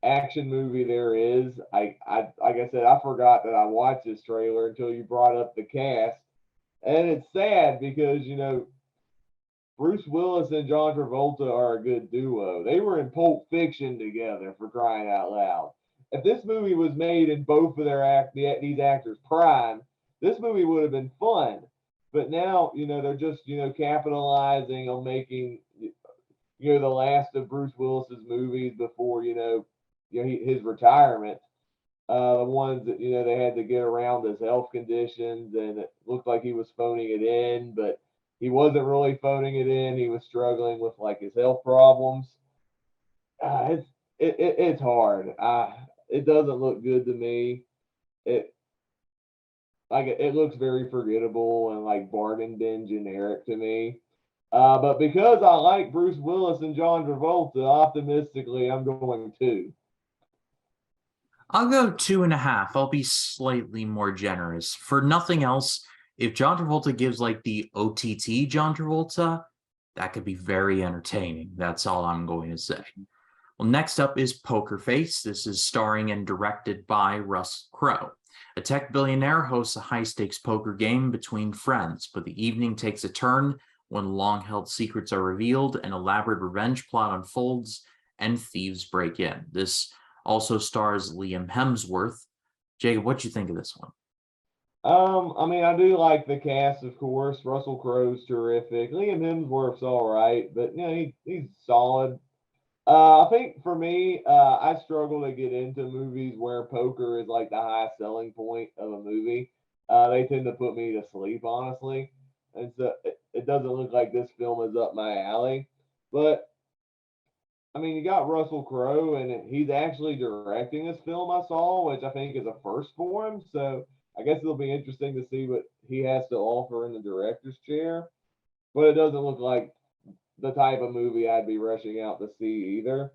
action movie there is. I like I said, I forgot that I watched this trailer until you brought up the cast, and it's sad because Bruce Willis and John Travolta are a good duo. They were in Pulp Fiction together, for crying out loud. If this movie was made in both of these actors' prime, this movie would have been fun. But now, they're just capitalizing on making the last of Bruce Willis's movies before his retirement. The ones that they had to get around his health conditions, and it looked like he was phoning it in, but he wasn't really phoning it in. He was struggling with like his health problems. It's hard. It doesn't look good to me. It it looks very forgettable and like bargain bin generic to me. But because I like Bruce Willis and John Travolta, optimistically, I'm going two. I'll go 2.5. I'll be slightly more generous. For nothing else, if John Travolta gives like the OTT John Travolta, that could be very entertaining. That's all I'm going to say. Well, next up is Poker Face. This is starring and directed by Russell Crowe. A tech billionaire hosts a high-stakes poker game between friends, but the evening takes a turn when long-held secrets are revealed, an elaborate revenge plot unfolds, and thieves break in. This also stars Liam Hemsworth. Jacob, what do you think of this one? I mean, I do like the cast, of course. Russell Crowe's terrific. Liam Hemsworth's all right, but he's solid. I think for me, I struggle to get into movies where poker is like the highest selling point of a movie. They tend to put me to sleep, honestly, and so it doesn't look like this film is up my alley. But I mean, you got Russell Crowe, and he's actually directing this film I saw, which I think is a first for him. So I guess it'll be interesting to see what he has to offer in the director's chair. But it doesn't look like the type of movie I'd be rushing out to see either.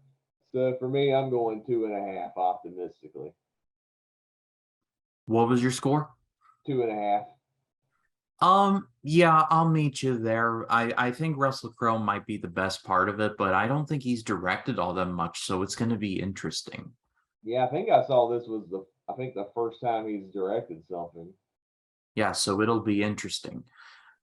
So for me, I'm going 2.5 optimistically. What was your score? 2.5. Yeah, I'll meet you there. I think Russell Crowe might be the best part of it, but I don't think he's directed all that much, so it's going to be interesting. Yeah, I think I saw this was the first time he's directed something. Yeah, so it'll be interesting.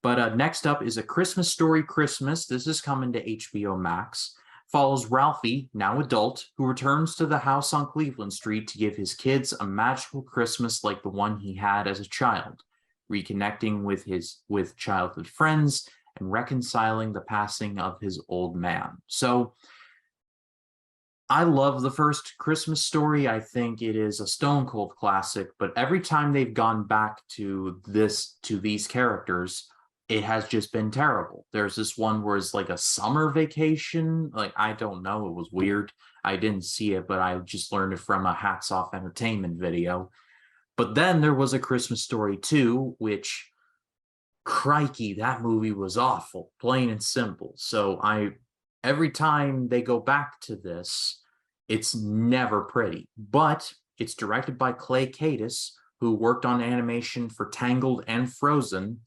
But next up is A Christmas Story Christmas. This is coming to HBO Max. Follows Ralphie, now adult, who returns to the house on Cleveland Street to give his kids a magical Christmas like the one he had as a child, reconnecting with childhood friends and reconciling the passing of his old man. So I love the first Christmas Story. I think it is a stone cold classic, but every time they've gone back to these characters, it has just been terrible. There's this one where it's like a summer vacation. Like, I don't know. It was weird. I didn't see it, but I just learned it from a Hats Off Entertainment video. But then there was A Christmas Story 2, which, crikey, that movie was awful, plain and simple. So every time they go back to this, it's never pretty. But it's directed by Clay Kaitis, who worked on animation for Tangled and Frozen,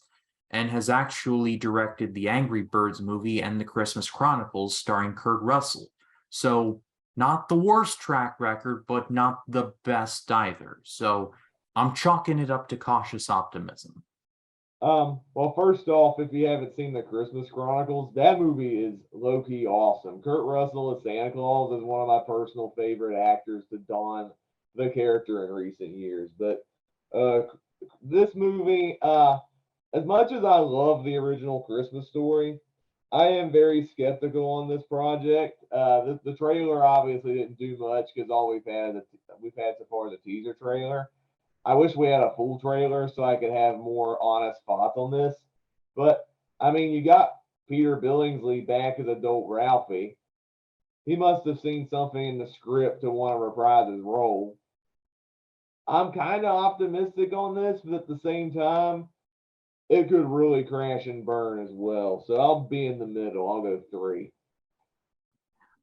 and has actually directed the Angry Birds movie and the Christmas Chronicles starring Kurt Russell. So not the worst track record, but not the best either. So I'm chalking it up to cautious optimism. Well, first off, if you haven't seen the Christmas Chronicles, that movie is low key awesome. Kurt Russell as Santa Claus is one of my personal favorite actors to don the character in recent years. But this movie, as much as I love the original Christmas Story, I am very skeptical on this project. The trailer obviously didn't do much because all we've had so far is a teaser trailer. I wish we had a full trailer so I could have more honest thoughts on this. But I mean, you got Peter Billingsley back as adult Ralphie. He must have seen something in the script to want to reprise his role. I'm kind of optimistic on this, but at the same time, it could really crash and burn as well. So I'll be in the middle. I'll go 3.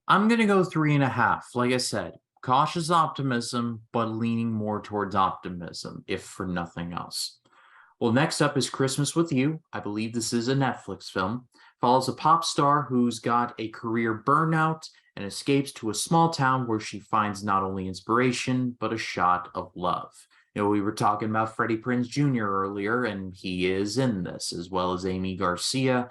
I'm going to go 3.5. Like I said, cautious optimism, but leaning more towards optimism, if for nothing else. Well, next up is Christmas with You. I believe this is a Netflix film. Follows a pop star who's got a career burnout and escapes to a small town where she finds not only inspiration, but a shot of love. We were talking about Freddie Prinze Jr. earlier, and he is in this, as well as Amy Garcia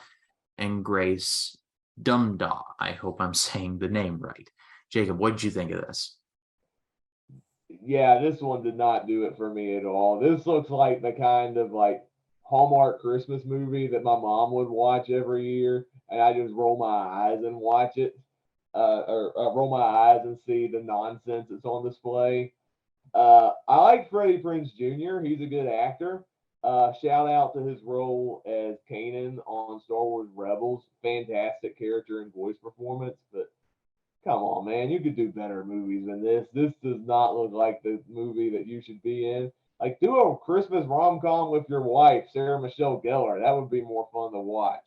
and Grace Dumdaw. I hope I'm saying the name right. Jacob, what did you think of this? Yeah, this one did not do it for me at all. This looks like the kind of like Hallmark Christmas movie that my mom would watch every year, and I just roll my eyes and watch it, or roll my eyes and see the nonsense that's on display. I like Freddie Prinze Jr. He's a good actor. Shout out to his role as Kanan on Star Wars Rebels. Fantastic character and voice performance, but come on, man, you could do better movies than this. This does not look like the movie that you should be in. Like, do a Christmas rom com with your wife, Sarah Michelle Gellar. That would be more fun to watch.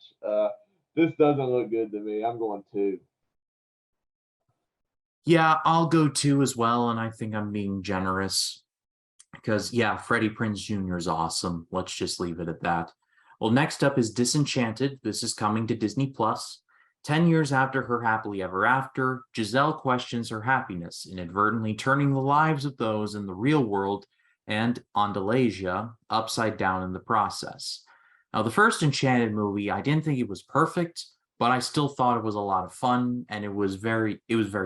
This doesn't look good to me. I'm going two. Yeah, I'll go two as well, and I think I'm being generous because, yeah, Freddie Prinze Jr. is awesome. Let's just leave it at that. Well, next up is Disenchanted. This is coming to Disney Plus. 10 years after her happily ever after, Giselle questions her happiness, inadvertently turning the lives of those in the real world and Andalasia upside down in the process. Now, the first Enchanted movie, I didn't think it was perfect, but I still thought it was a lot of fun, and it was very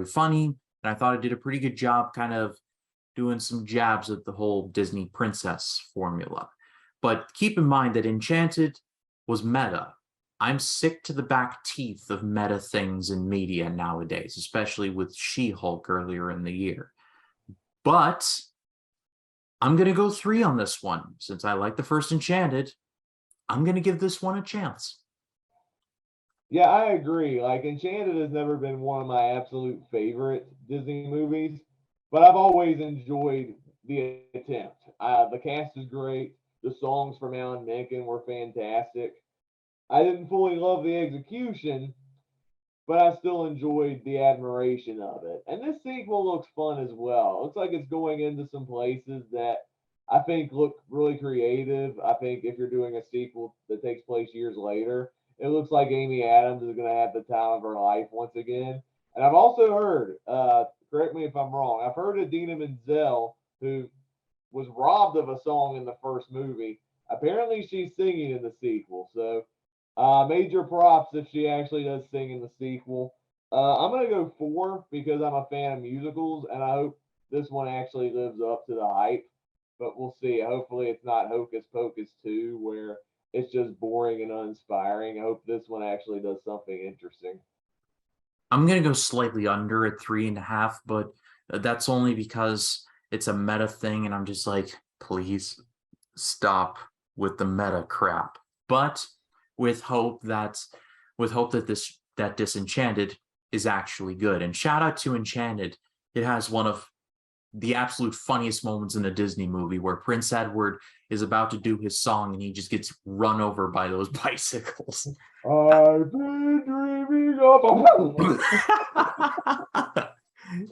funny, and I thought it did a pretty good job kind of doing some jabs at the whole Disney princess formula. But keep in mind that Enchanted was meta. I'm sick to the back teeth of meta things in media nowadays, especially with She-Hulk earlier in the year. But I'm going to go three on this one. Since I like the first Enchanted, I'm going to give this one a chance. Yeah, I agree. Like, Enchanted has never been one of my absolute favorite Disney movies, but I've always enjoyed the attempt. The cast is great. The songs from Alan Menken were fantastic. I didn't fully love the execution, but I still enjoyed the admiration of it. And this sequel looks fun as well. It looks like it's going into some places that I think look really creative. I think if you're doing a sequel that takes place years later, it looks like Amy Adams is going to have the time of her life once again. And I've also heard, correct me if I'm wrong, I've heard Adina Menzel, who was robbed of a song in the first movie. Apparently, she's singing in the sequel. So, major props if she actually does sing in the sequel. I'm gonna go four because I'm a fan of musicals, and I hope this one actually lives up to the hype. But we'll see. Hopefully, it's not Hocus Pocus 2, where it's just boring and uninspiring. I hope this one actually does something interesting. I'm going to go slightly under at 3.5, but that's only because it's a meta thing, and I'm just like, please stop with the meta crap. But with hope that that Disenchanted is actually good. And shout out to Enchanted. It has one of the absolute funniest moments in a Disney movie where Prince Edward is about to do his song and he just gets run over by those bicycles. I've been dreaming of.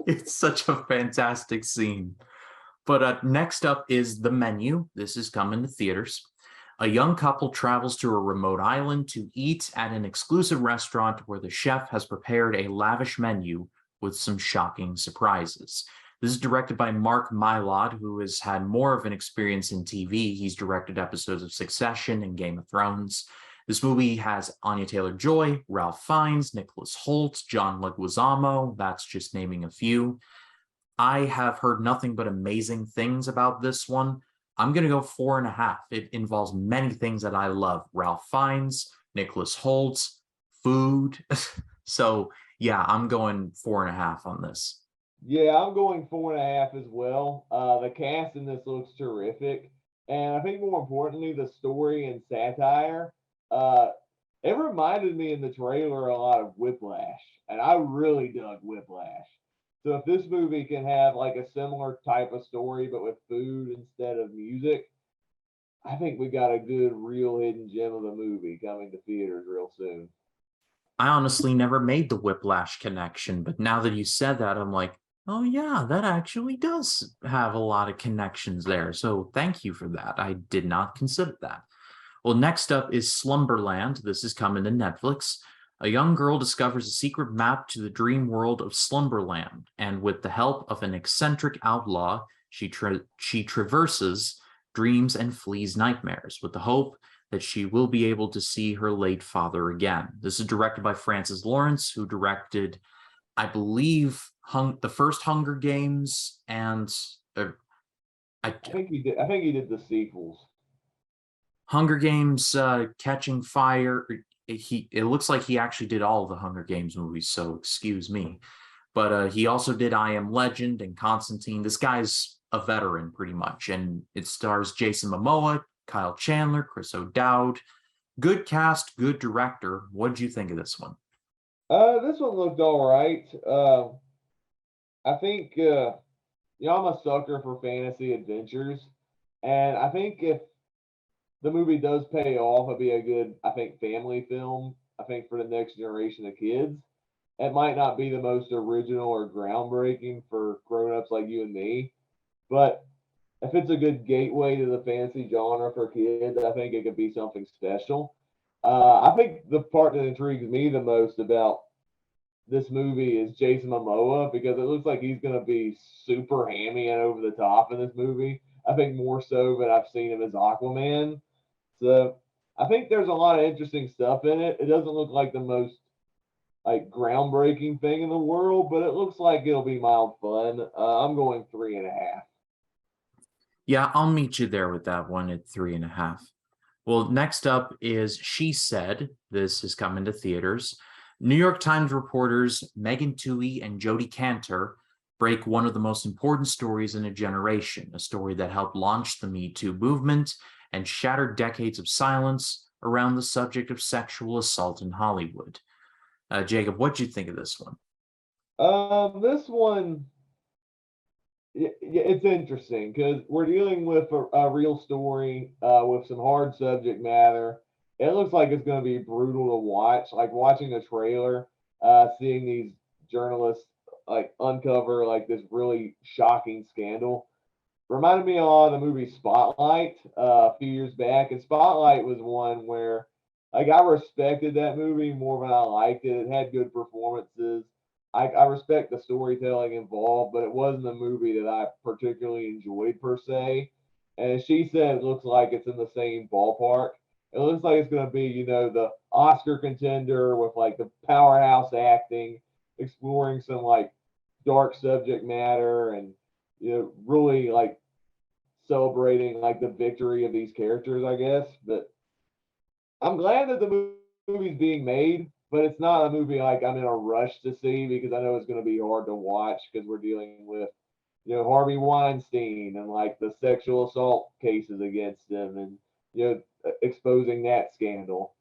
It's such a fantastic scene. But next up is The Menu. This is coming to theaters. A young couple travels to a remote island to eat at an exclusive restaurant where the chef has prepared a lavish menu with some shocking surprises. This is directed by Mark Mylod, who has had more of an experience in TV. He's directed episodes of Succession and Game of Thrones. This movie has Anya Taylor-Joy, Ralph Fiennes, Nicholas Hoult, John Leguizamo. That's just naming a few. I have heard nothing but amazing things about this one. I'm going to go 4.5. It involves many things that I love. Ralph Fiennes, Nicholas Hoult, food. So, yeah, I'm going 4.5 on this. Yeah, I'm going 4.5 as well. The cast in this looks terrific, and I think more importantly, the story and satire. Uh, it reminded me in the trailer a lot of Whiplash, and I really dug Whiplash. So if this movie can have like a similar type of story but with food instead of music, I think we got a good, real hidden gem of a movie coming to theaters real soon. I honestly never made the Whiplash connection, but now that you said that, I'm like, Oh, yeah, that actually does have a lot of connections there. So thank you for that. I did not consider that. Well, next up is Slumberland. This is coming to Netflix. A young girl discovers a secret map to the dream world of Slumberland, and with the help of an eccentric outlaw, she traverses dreams and flees nightmares with the hope that she will be able to see her late father again. This is directed by Francis Lawrence, who directed, I believe, the first Hunger Games and I, I think he did. I think he did the sequels. Hunger Games, Catching Fire. It looks like he actually did all of the Hunger Games movies, so excuse me. But he also did I Am Legend and Constantine. This guy's a veteran pretty much, and it stars Jason Momoa, Kyle Chandler, Chris O'Dowd. Good cast, good director. What did you think of this one? This one looked all right. I think I'm a sucker for fantasy adventures, and I think if the movie does pay off, it'll be a good, I think, family film. I think for the next generation of kids. It might not be the most original or groundbreaking for grown-ups like you and me, but if it's a good gateway to the fantasy genre for kids, I think it could be something special. I think the part that intrigues me the most about this movie is Jason Momoa because it looks like he's going to be super hammy and over the top in this movie. I think more so than I've seen him as Aquaman. So I think there's a lot of interesting stuff in it. It doesn't look like the most like groundbreaking thing in the world, but it looks like it'll be mild fun. I'm going 3.5. Yeah, I'll meet you there with that one at 3.5. Well, next up is She Said. This is coming to theaters. New York Times reporters Megan Twohey and Jodie Cantor break one of the most important stories in a generation, a story that helped launch the Me Too movement and shattered decades of silence around the subject of sexual assault in Hollywood. Jacob, what'd you think of this one? This one, it's interesting because we're dealing with a real story with some hard subject matter. It looks like it's going to be brutal to watch. Like watching a trailer, seeing these journalists like uncover like this really shocking scandal reminded me of the movie Spotlight a few years back. And Spotlight was one where like I respected that movie more than I liked it. It had good performances. I respect the storytelling involved, but it wasn't a movie that I particularly enjoyed per se. And She Said it looks like it's in the same ballpark. It looks like it's going to be, the Oscar contender with like the powerhouse acting, exploring some like dark subject matter and really like celebrating like the victory of these characters, I guess. But I'm glad that the movie's being made, but it's not a movie like I'm in a rush to see because I know it's going to be hard to watch because we're dealing with Harvey Weinstein and like the sexual assault cases against him and exposing that scandal.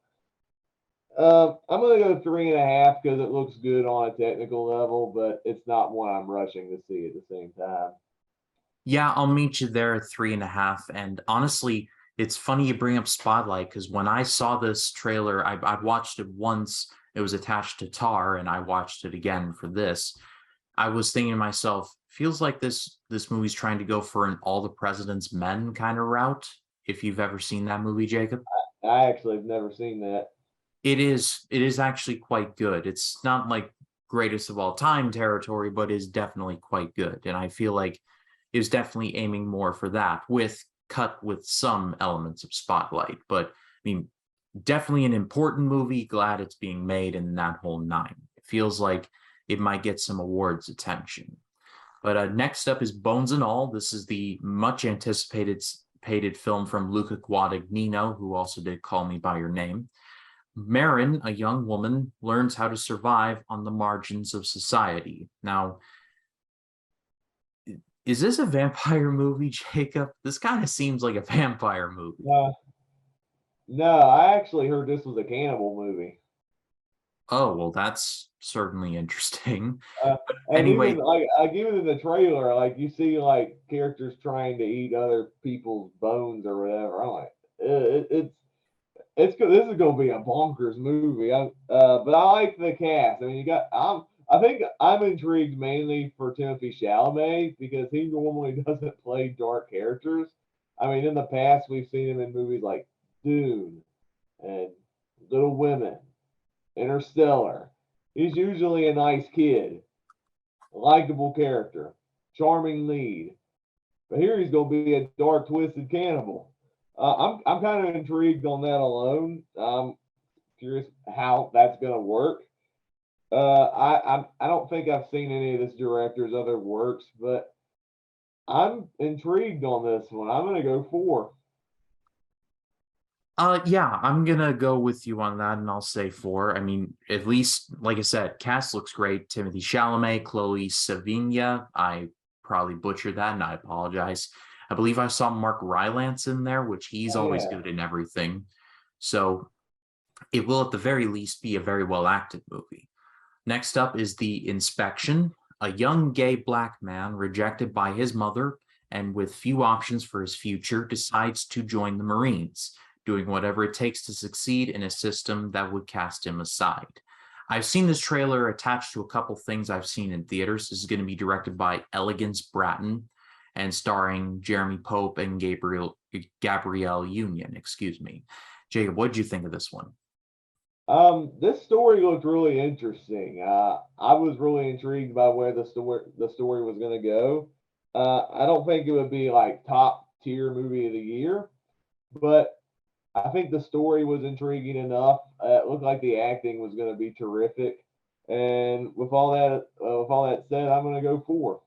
I'm gonna go 3.5 because it looks good on a technical level, but it's not one I'm rushing to see at the same time. Yeah, I'll meet you there at 3.5. And honestly, it's funny you bring up Spotlight because when I saw this trailer, I watched it once. It was attached to Tar, and I watched it again for this. I was thinking to myself, feels like this movie's trying to go for an All the President's Men kind of route. If you've ever seen that movie, Jacob. I actually have never seen that. It is actually quite good. It's not like greatest of all time territory, but is definitely quite good. And I feel like it was definitely aiming more for that, with cut with some elements of Spotlight. But I mean, definitely an important movie. Glad it's being made in that whole nine. It feels like it might get some awards attention. But next up is Bones and All. This is the much anticipated film from Luca Guadagnino, who also did Call Me by Your Name. Marin, a young woman, learns how to survive on the margins of society. Now, is this a vampire movie, Jacob? This kind of seems like a vampire movie. No, I actually heard this was a cannibal movie. Oh, well, that's certainly interesting. Uh, But and even anyway, like even in the trailer, like you see like characters trying to eat other people's bones or whatever. I'm like, it's good. This is gonna be a bonkers movie. But I like the cast. I mean, I think I'm intrigued mainly for Timothy Chalamet because he normally doesn't play dark characters. I mean, in the past we've seen him in movies like Dune and Little Women, Interstellar. He's usually a nice kid, a likable character, charming lead. But here he's going to be a dark, twisted cannibal. I'm kind of intrigued on that alone. I'm curious how that's going to work. I don't think I've seen any of this director's other works, but I'm intrigued on this one. I'm gonna go 4. Yeah, I'm gonna go with you on that, and I'll say 4. I mean, at least, like I said, cast looks great. Timothy Chalamet, Chloe Sevigny. I probably butchered that, and I apologize. I believe I saw Mark Rylance in there, which he's Oh always yeah. good in everything. So it will, at the very least, be a very well acted movie. Next up is The Inspection. A young gay black man rejected by his mother and with few options for his future decides to join the Marines, doing whatever it takes to succeed in a system that would cast him aside. I've seen this trailer attached to a couple things I've seen in theaters. This is going to be directed by Elegance Bratton and starring Jeremy Pope and Gabrielle Union, excuse me. Jacob, what did you think of this one? This story looked really interesting. I was really intrigued by where the story was gonna go. I don't think it would be like top tier movie of the year, but I think the story was intriguing enough. It looked like the acting was going to be terrific, and with all that said, I'm going to go 4.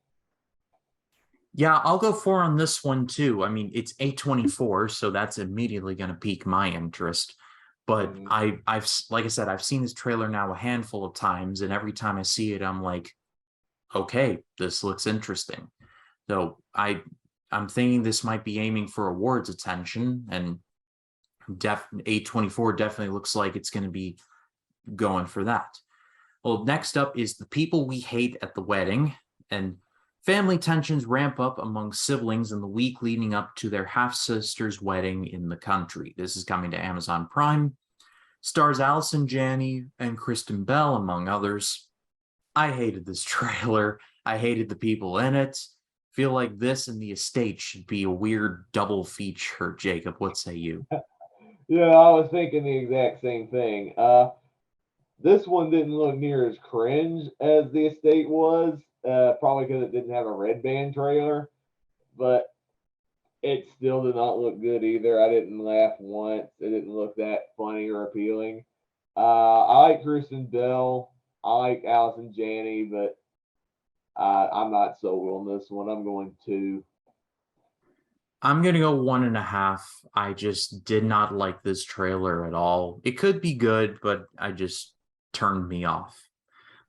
Yeah, I'll go 4 on this one too. I mean, it's A24, so that's immediately going to pique my interest. But Mhm. I've like I said, I've seen this trailer now a handful of times, and every time I see it, I'm like, okay, this looks interesting. So I'm thinking this might be aiming for awards attention, and A24 definitely looks like it's going to be going for that. Well, next up is The People We Hate at the Wedding, and family tensions ramp up among siblings in the week leading up to their half sister's wedding in the country. This is coming to Amazon Prime. Stars Allison Janney and Kristen Bell, among others. I hated this trailer. I hated the people in it. Feel like this and The Estate should be a weird double feature. Jacob, what say you? Yeah, I was thinking the exact same thing. This one didn't look near as cringe as the estate was, probably because it didn't have a red band trailer, but it still did not look good either. I didn't laugh once. It didn't look that funny or appealing. I like Kristen Bell. I like Allison Janney, but I'm not sold on this one. I'm going 2. I'm going to go 1.5. I just did not like this trailer at all. It could be good, but I just turned me off.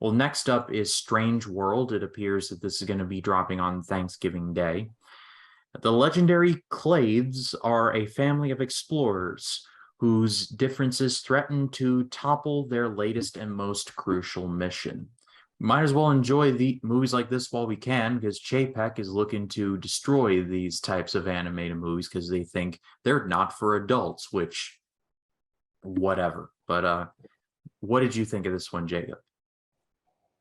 Well, next up is Strange World. It appears that this is going to be dropping on Thanksgiving Day. The legendary Clades are a family of explorers whose differences threaten to topple their latest and most crucial mission. Might as well enjoy the movies like this while we can, because Chapek is looking to destroy these types of animated movies because they think they're not for adults, which whatever. But what did you think of this one, Jacob?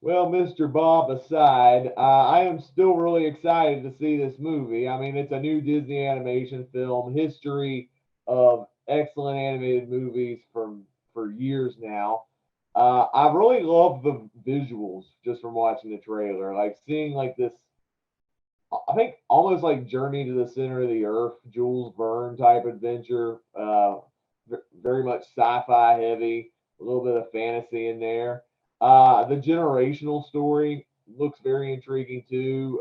Well, Mr. Bob aside, I am still really excited to see this movie. I mean, it's a new Disney animation film, history of excellent animated movies for years now. I really love the visuals just from watching the trailer, like seeing like this. I think almost like Journey to the Center of the Earth, Jules Verne type adventure. Very much sci-fi heavy, a little bit of fantasy in there. The generational story looks very intriguing too,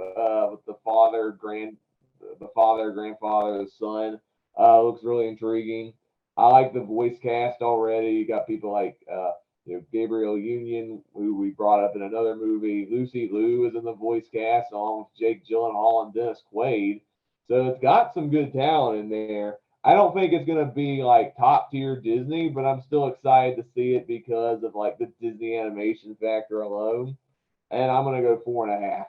with the father, grandfather, the son. Looks really intriguing. I like the voice cast already. You got people like Gabriel Union, who we brought up in another movie. Lucy Liu is in the voice cast, along with Jake Gyllenhaal and Dennis Quaid. So it's got some good talent in there. I don't think it's gonna be like top tier Disney, but I'm still excited to see it because of like the Disney animation factor alone. And I'm gonna go 4.5.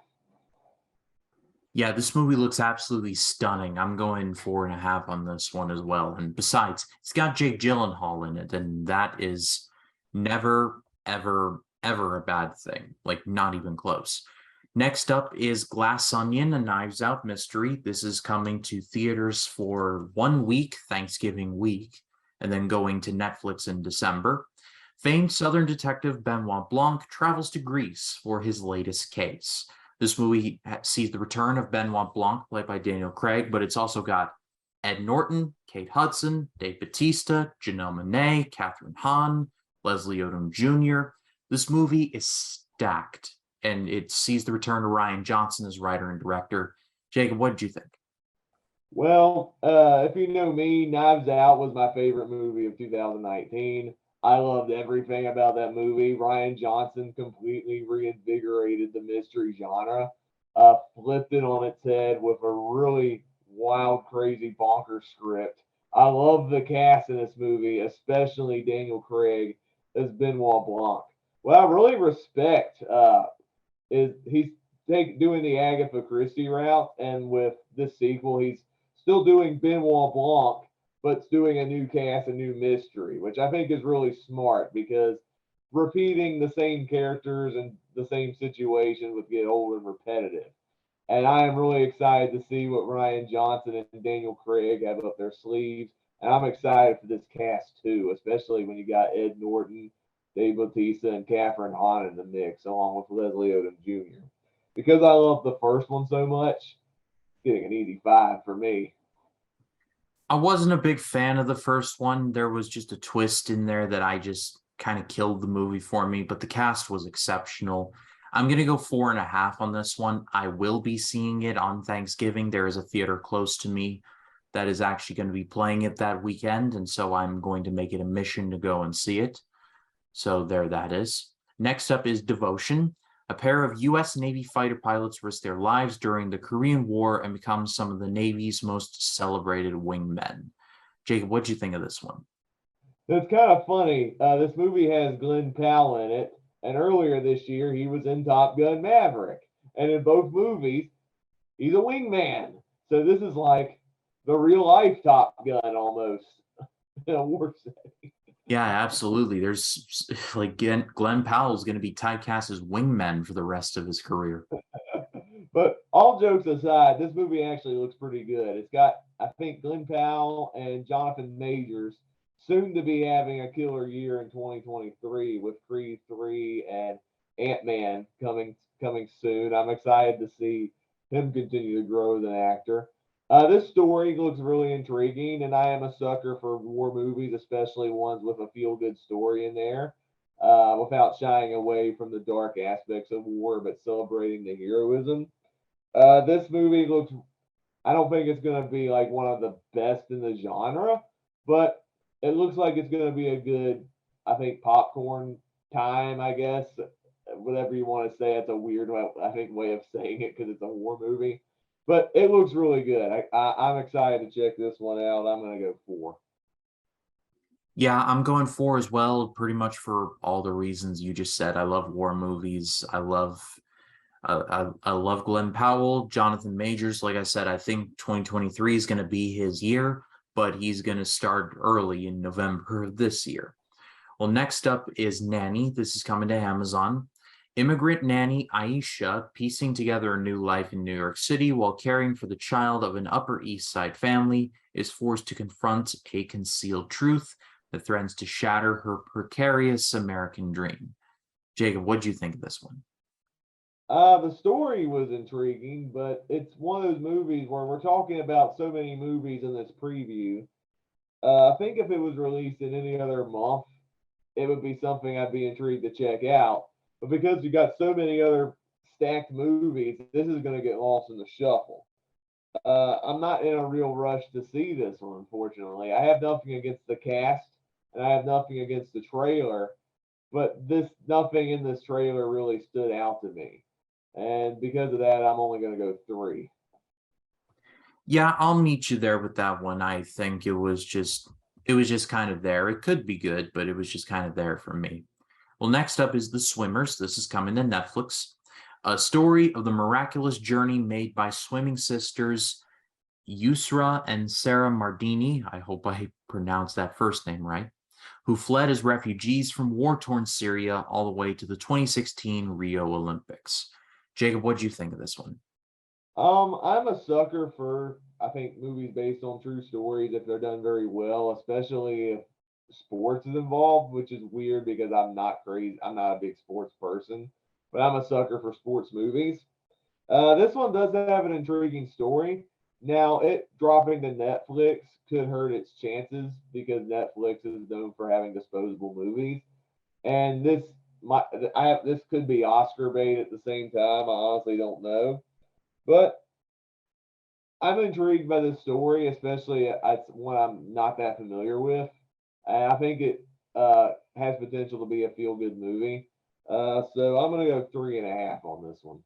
Yeah, this movie looks absolutely stunning. I'm going 4.5 on this one as well. And besides, it's got Jake Gyllenhaal in it, and that is never, ever ever a bad thing, like not even close. Next up is Glass Onion, a Knives Out mystery. This is coming to theaters for 1 week, Thanksgiving week, and then going to Netflix in December. Famed Southern detective Benoit Blanc travels to Greece for his latest case. This movie sees the return of Benoit Blanc, played by Daniel Craig, but it's also got Ed Norton, Kate Hudson, Dave Bautista, Janelle Monáe, Catherine Hahn, Leslie Odom Jr. This movie is stacked, and it sees the return of Rian Johnson as writer and director. Jacob, what did you think? Well, if you know me, Knives Out was my favorite movie of 2019. I loved everything about that movie. Rian Johnson completely reinvigorated the mystery genre, flipped it on its head with a really wild, crazy, bonkers script. I love the cast in this movie, especially Daniel Craig as Benoit Blanc. What I really respect is he's doing the Agatha Christie route, and with this sequel, he's still doing Benoit Blanc, but doing a new cast, a new mystery, which I think is really smart because repeating the same characters and the same situations would get old and repetitive. And I am really excited to see what Rian Johnson and Daniel Craig have up their sleeves. And I'm excited for this cast too, especially when you got Ed Norton, Dave Bautista, and Catherine Hahn in the mix, along with Leslie Odom Jr. Because I love the first one so much, it's getting an easy 5 for me. I wasn't a big fan of the first one. There was just a twist in there that I just kind of killed the movie for me, but the cast was exceptional. I'm going to go 4.5 on this one. I will be seeing it on Thanksgiving. There is a theater close to me that is actually going to be playing it that weekend, and so I'm going to make it a mission to go and see it. So there that is. Next up is Devotion. A pair of U.S. Navy fighter pilots risk their lives during the Korean War and become some of the Navy's most celebrated wingmen. Jacob, what'd you think of this one? It's kind of funny. This movie has Glenn Powell in it, and earlier this year he was in Top Gun Maverick, and in both movies he's a wingman. So this is like the real life Top Gun almost in a war setting. Yeah, absolutely. There's like Glenn Powell is going to be typecast as wingman for the rest of his career. But all jokes aside, this movie actually looks pretty good. It's got, I think, Glenn Powell and Jonathan Majors soon to be having a killer year in 2023 with Creed 3 and Ant-Man coming soon. I'm excited to see him continue to grow as an actor. This story looks really intriguing, and I am a sucker for war movies, especially ones with a feel-good story in there, without shying away from the dark aspects of war, but celebrating the heroism. This movie looks, I don't think it's going to be like one of the best in the genre, but it looks like it's going to be a good, I think, popcorn time, I guess. Whatever you want to say, it's a weird, I think, way of saying it because it's a war movie. But it looks really good. I'm excited to check this one out. I'm going to go 4. Yeah, I'm going 4 as well, pretty much for all the reasons you just said. I love war movies. I love Glenn Powell, Jonathan Majors. Like I said, I think 2023 is going to be his year, but he's going to start early in November of this year. Well, next up is Nanny. This is coming to Amazon. Immigrant nanny Aisha, piecing together a new life in New York City while caring for the child of an Upper East Side family, is forced to confront a concealed truth that threatens to shatter her precarious American dream. Jacob, what do you think of this one? The story was intriguing, but it's one of those movies where we're talking about so many movies in this preview. I think if it was released in any other month, it would be something I'd be intrigued to check out. But because you got so many other stacked movies, this is going to get lost in the shuffle. I'm not in a real rush to see this one, unfortunately. I have nothing against the cast, and I have nothing against the trailer, but this nothing in this trailer really stood out to me. And because of that, I'm only going to go 3. Yeah, I'll meet you there with that one. I think it was just kind of there. It could be good, but it was just kind of there for me. Well, next up is The Swimmers. This is coming to Netflix. A story of the miraculous journey made by swimming sisters Yusra and Sarah Mardini. I hope I pronounced that first name right. who fled as refugees from war-torn Syria all the way to the 2016 Rio Olympics. Jacob, what do you think of this one? I'm a sucker for, I think, movies based on true stories if they're done very well, especially if sports is involved, which is weird because I'm not crazy. I'm not a big sports person, but I'm a sucker for sports movies. This one does have an intriguing story. Now, it dropping to Netflix could hurt its chances because Netflix is known for having disposable movies, and this could be Oscar bait at the same time. I honestly don't know, but I'm intrigued by this story, especially it's one I'm not that familiar with, and I think it has potential to be a feel good movie. So I'm gonna go 3.5 on this one.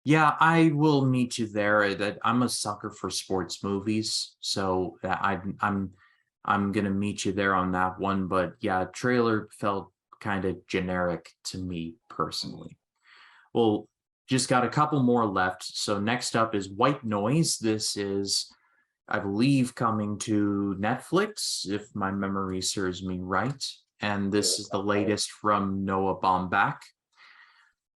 Yeah, I will meet you there. That I'm a sucker for sports movies, so I'm gonna meet you there on that one. But yeah, trailer felt kind of generic to me personally. Well, just got a couple more left. So next up is White Noise. This is, I believe, coming to Netflix, if my memory serves me right. And this is the latest from Noah Baumbach.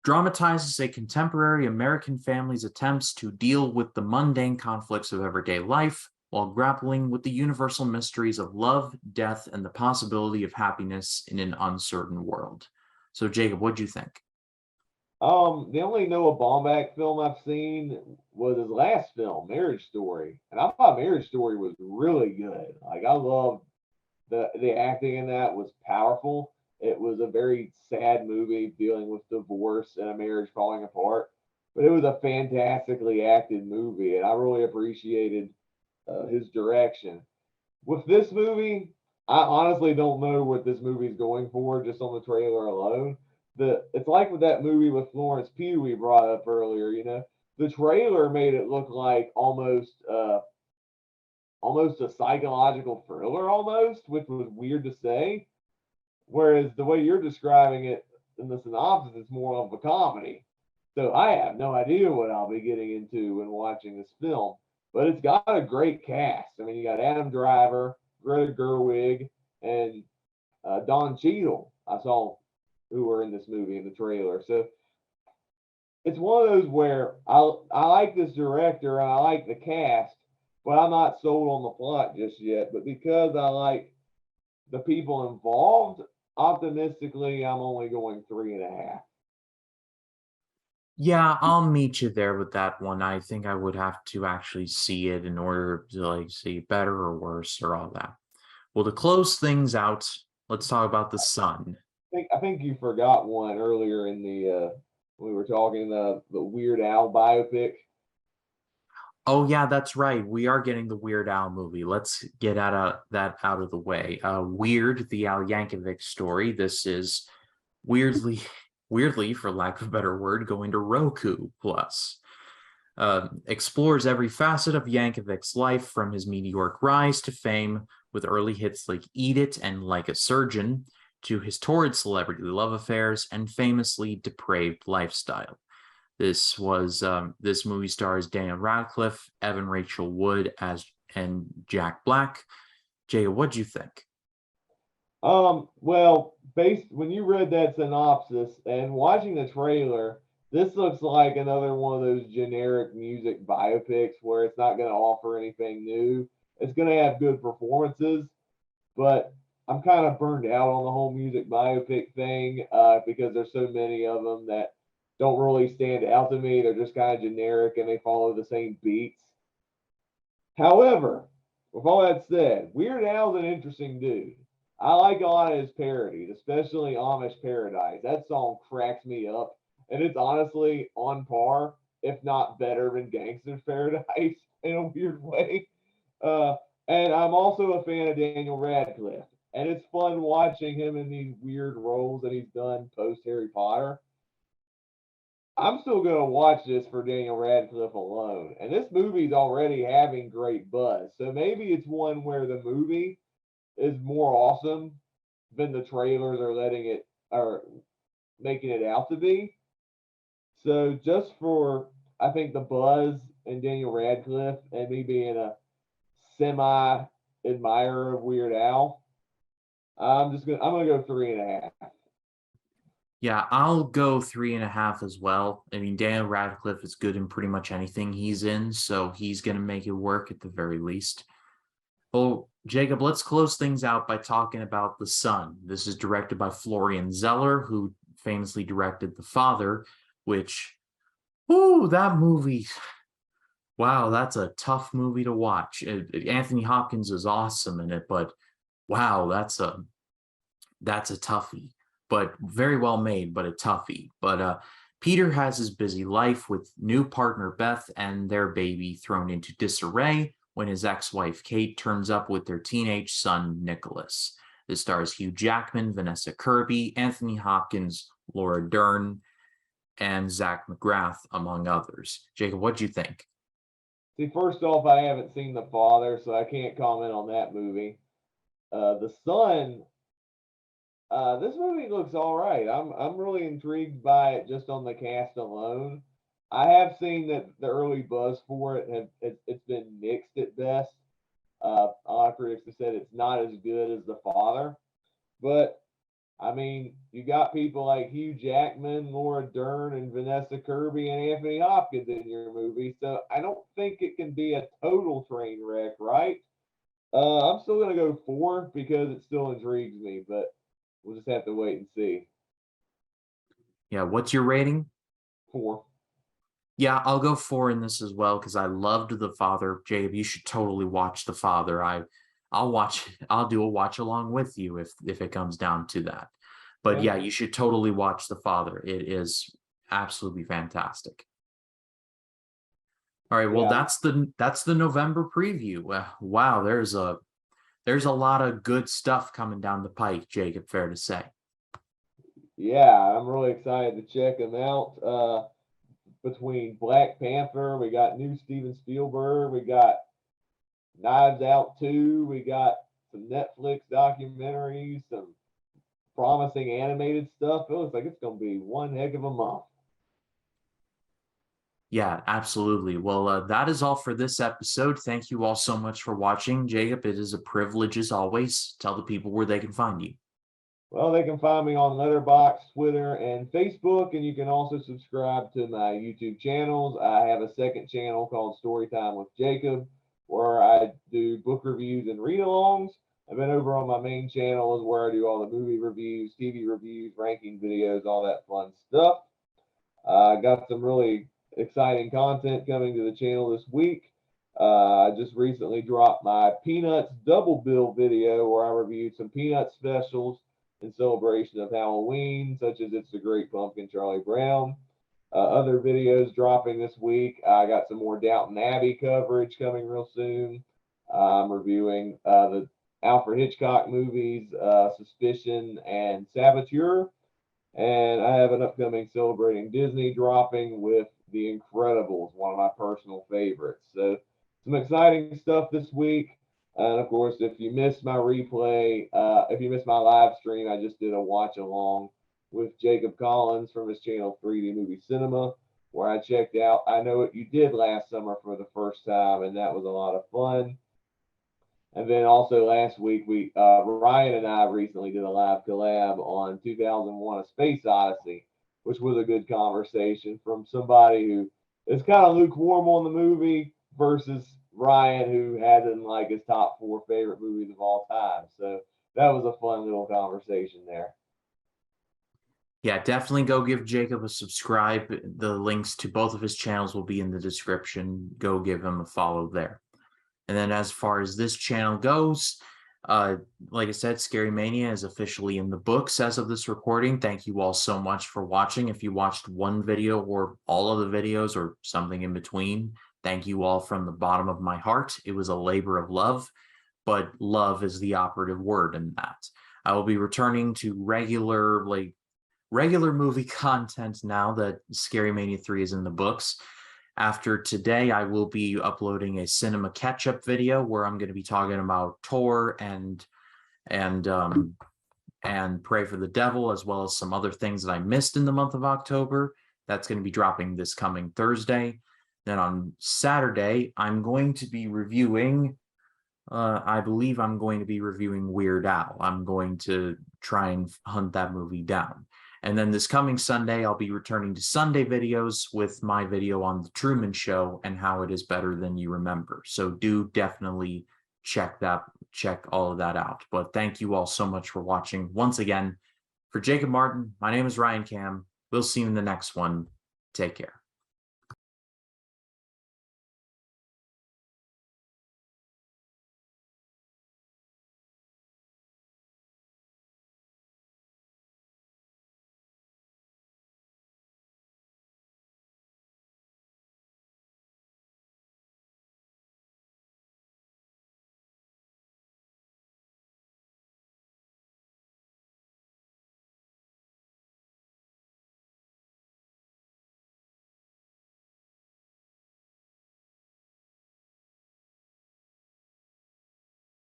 Dramatizes a contemporary American family's attempts to deal with the mundane conflicts of everyday life while grappling with the universal mysteries of love, death, and the possibility of happiness in an uncertain world. So, Jacob, what do you think? The only Noah Baumbach film I've seen was his last film, Marriage Story, and I thought Marriage Story was really good. Like I loved the acting in that was powerful. It was a very sad movie dealing with divorce and a marriage falling apart, but it was a fantastically acted movie, and I really appreciated his direction. With this movie, I honestly don't know what this movie's going for just on the trailer alone. It's like with that movie with Florence Pugh we brought up earlier. The trailer made it look like almost a psychological thriller, almost, which was weird to say. Whereas the way you're describing it in the synopsis is more of a comedy. So I have no idea what I'll be getting into when watching this film. But it's got a great cast. I mean, you got Adam Driver, Greta Gerwig, and Don Cheadle. I saw who were in this movie in the trailer. So it's one of those where I like this director and I like the cast, but I'm not sold on the plot just yet. But because I like the people involved, optimistically, I'm only going 3.5. Yeah, I'll meet you there with that one. I think I would have to actually see it in order to like see better or worse or all that. Well, to close things out, let's talk about The Sun. I think you forgot one earlier in the we were talking the Weird Al biopic. Oh yeah, that's right. We are getting the Weird Al movie. Let's get that out of the way. Weird, the Al Yankovic story. This is weirdly, weirdly, for lack of a better word, going to Roku Plus. Explores every facet of Yankovic's life from his meteoric rise to fame with early hits like Eat It and Like a Surgeon to his torrid celebrity love affairs and famously depraved lifestyle. This movie stars Daniel Radcliffe, Evan Rachel Wood and Jack Black. Jay, what do you think? Well, based when you read that synopsis and watching the trailer, this looks like another one of those generic music biopics where it's not going to offer anything new. It's going to have good performances, but I'm kind of burned out on the whole music biopic thing because there's so many of them that don't really stand out to me. They're just kind of generic and they follow the same beats. However, with all that said, Weird Al's an interesting dude. I like a lot of his parodies, especially Amish Paradise. That song cracks me up, and it's honestly on par, if not better, than Gangster's Paradise in a weird way. Uh, and I'm also a fan of Daniel Radcliffe, and it's fun watching him in these weird roles that he's done post Harry Potter. I'm still going to watch this for Daniel Radcliffe alone. And this movie's already having great buzz. So maybe it's one where the movie is more awesome than the trailers are letting it or making it out to be. So just for I think the buzz and Daniel Radcliffe and me being a semi admirer of Weird Al, I'm gonna go 3.5. Yeah, I'll go 3.5 as well. I mean, Daniel Radcliffe is good in pretty much anything he's in, so he's going to make it work at the very least. Well, Jacob, let's close things out by talking about The Son. This is directed by Florian Zeller, who famously directed The Father, which, ooh, that movie, wow, that's a tough movie to watch. Anthony Hopkins is awesome in it, but wow, that's a toughie, but very well made, but a toughie. But Peter has his busy life with new partner Beth and their baby thrown into disarray when his ex-wife Kate turns up with their teenage son Nicholas. This stars Hugh Jackman, Vanessa Kirby, Anthony Hopkins, Laura Dern, and Zach McGrath, among others. Jacob, what'd you think? See, first off, I haven't seen The Father, so I can't comment on that movie. The Son, this movie looks all right. I'm really intrigued by it just on the cast alone. I have seen that the early buzz for it's been mixed at best. A lot of critics have said it's not as good as The Father, but I mean, you got people like Hugh Jackman, Laura Dern, and Vanessa Kirby, and Anthony Hopkins in your movie, so I don't think it can be a total train wreck, right? I'm still gonna go 4 because it still intrigues me, but we'll just have to wait and see. Yeah, what's your rating? 4. Yeah, I'll go 4 in this as well because I loved The Father. Jacob, you should totally watch The Father. I'll watch I'll do a watch along with you if it comes down to that. But Yeah, yeah, you should totally watch The Father. It is absolutely fantastic. All right, well yeah, that's the November preview. Wow, there's a lot of good stuff coming down the pike, Jacob, fair to say. yeah. I'm really excited to check them out. Between Black Panther, we got new Steven Spielberg, we got Knives Out 2, we got some Netflix documentaries, some promising animated stuff. It looks like it's going to be one heck of a month. Yeah, absolutely. Well, that is all for this episode. Thank you all so much for watching. Jacob, it is a privilege as always. Tell the people where they can find you. Well, they can find me on Letterboxd, Twitter, and Facebook, and you can also subscribe to my YouTube channels. I have a second channel called Storytime with Jacob, where I do book reviews and read-alongs. And then over on my main channel is where I do all the movie reviews, TV reviews, ranking videos, all that fun stuff. I got some really exciting content coming to the channel this week. I just recently dropped my Peanuts double bill video where I reviewed some Peanut specials in celebration of Halloween, such as It's the Great Pumpkin, Charlie Brown. Other videos dropping this week. I got some more Downton Abbey coverage coming real soon. I'm reviewing the Alfred Hitchcock movies, Suspicion and Saboteur. And I have an upcoming celebrating Disney dropping with The Incredibles, one of my personal favorites. So some exciting stuff this week. And of course, if you missed my replay, if you missed my live stream, I just did a watch along with Jacob Collins from his channel 3D Movie Cinema, where I checked out I Know What You Did Last Summer for the first time, and that was a lot of fun. And then also last week, we Ryan and I recently did a live collab on 2001: A Space Odyssey, which was a good conversation from somebody who is kind of lukewarm on the movie versus Ryan, who has it in like his top 4 favorite movies of all time. So that was a fun little conversation there. Yeah, definitely go give Jacob a subscribe. The links to both of his channels will be in the description. Go give him a follow there. And then as far as this channel goes, like I said, Scary Mania is officially in the books as of this recording. Thank you all so much for watching. If you watched one video or all of the videos or something in between, thank you all from the bottom of my heart. It was a labor of love, but love is the operative word in that. I will be returning to regular movie content now that Scary Mania 3 is in the books. After today, I will be uploading a cinema catch-up video where I'm going to be talking about Tor and Pray for the Devil, as well as some other things that I missed in the month of October. That's going to be dropping this coming Thursday. Then on Saturday, I'm going to be reviewing I believe I'm going to be reviewing Weird Al. I'm going to try and hunt that movie down. And then this coming Sunday, I'll be returning to Sunday videos with my video on The Truman Show and how it is better than you remember. So do definitely check all of that out. But thank you all so much for watching. Once again, for Jacob Martin, my name is Ryan Cam. We'll see you in the next one. Take care.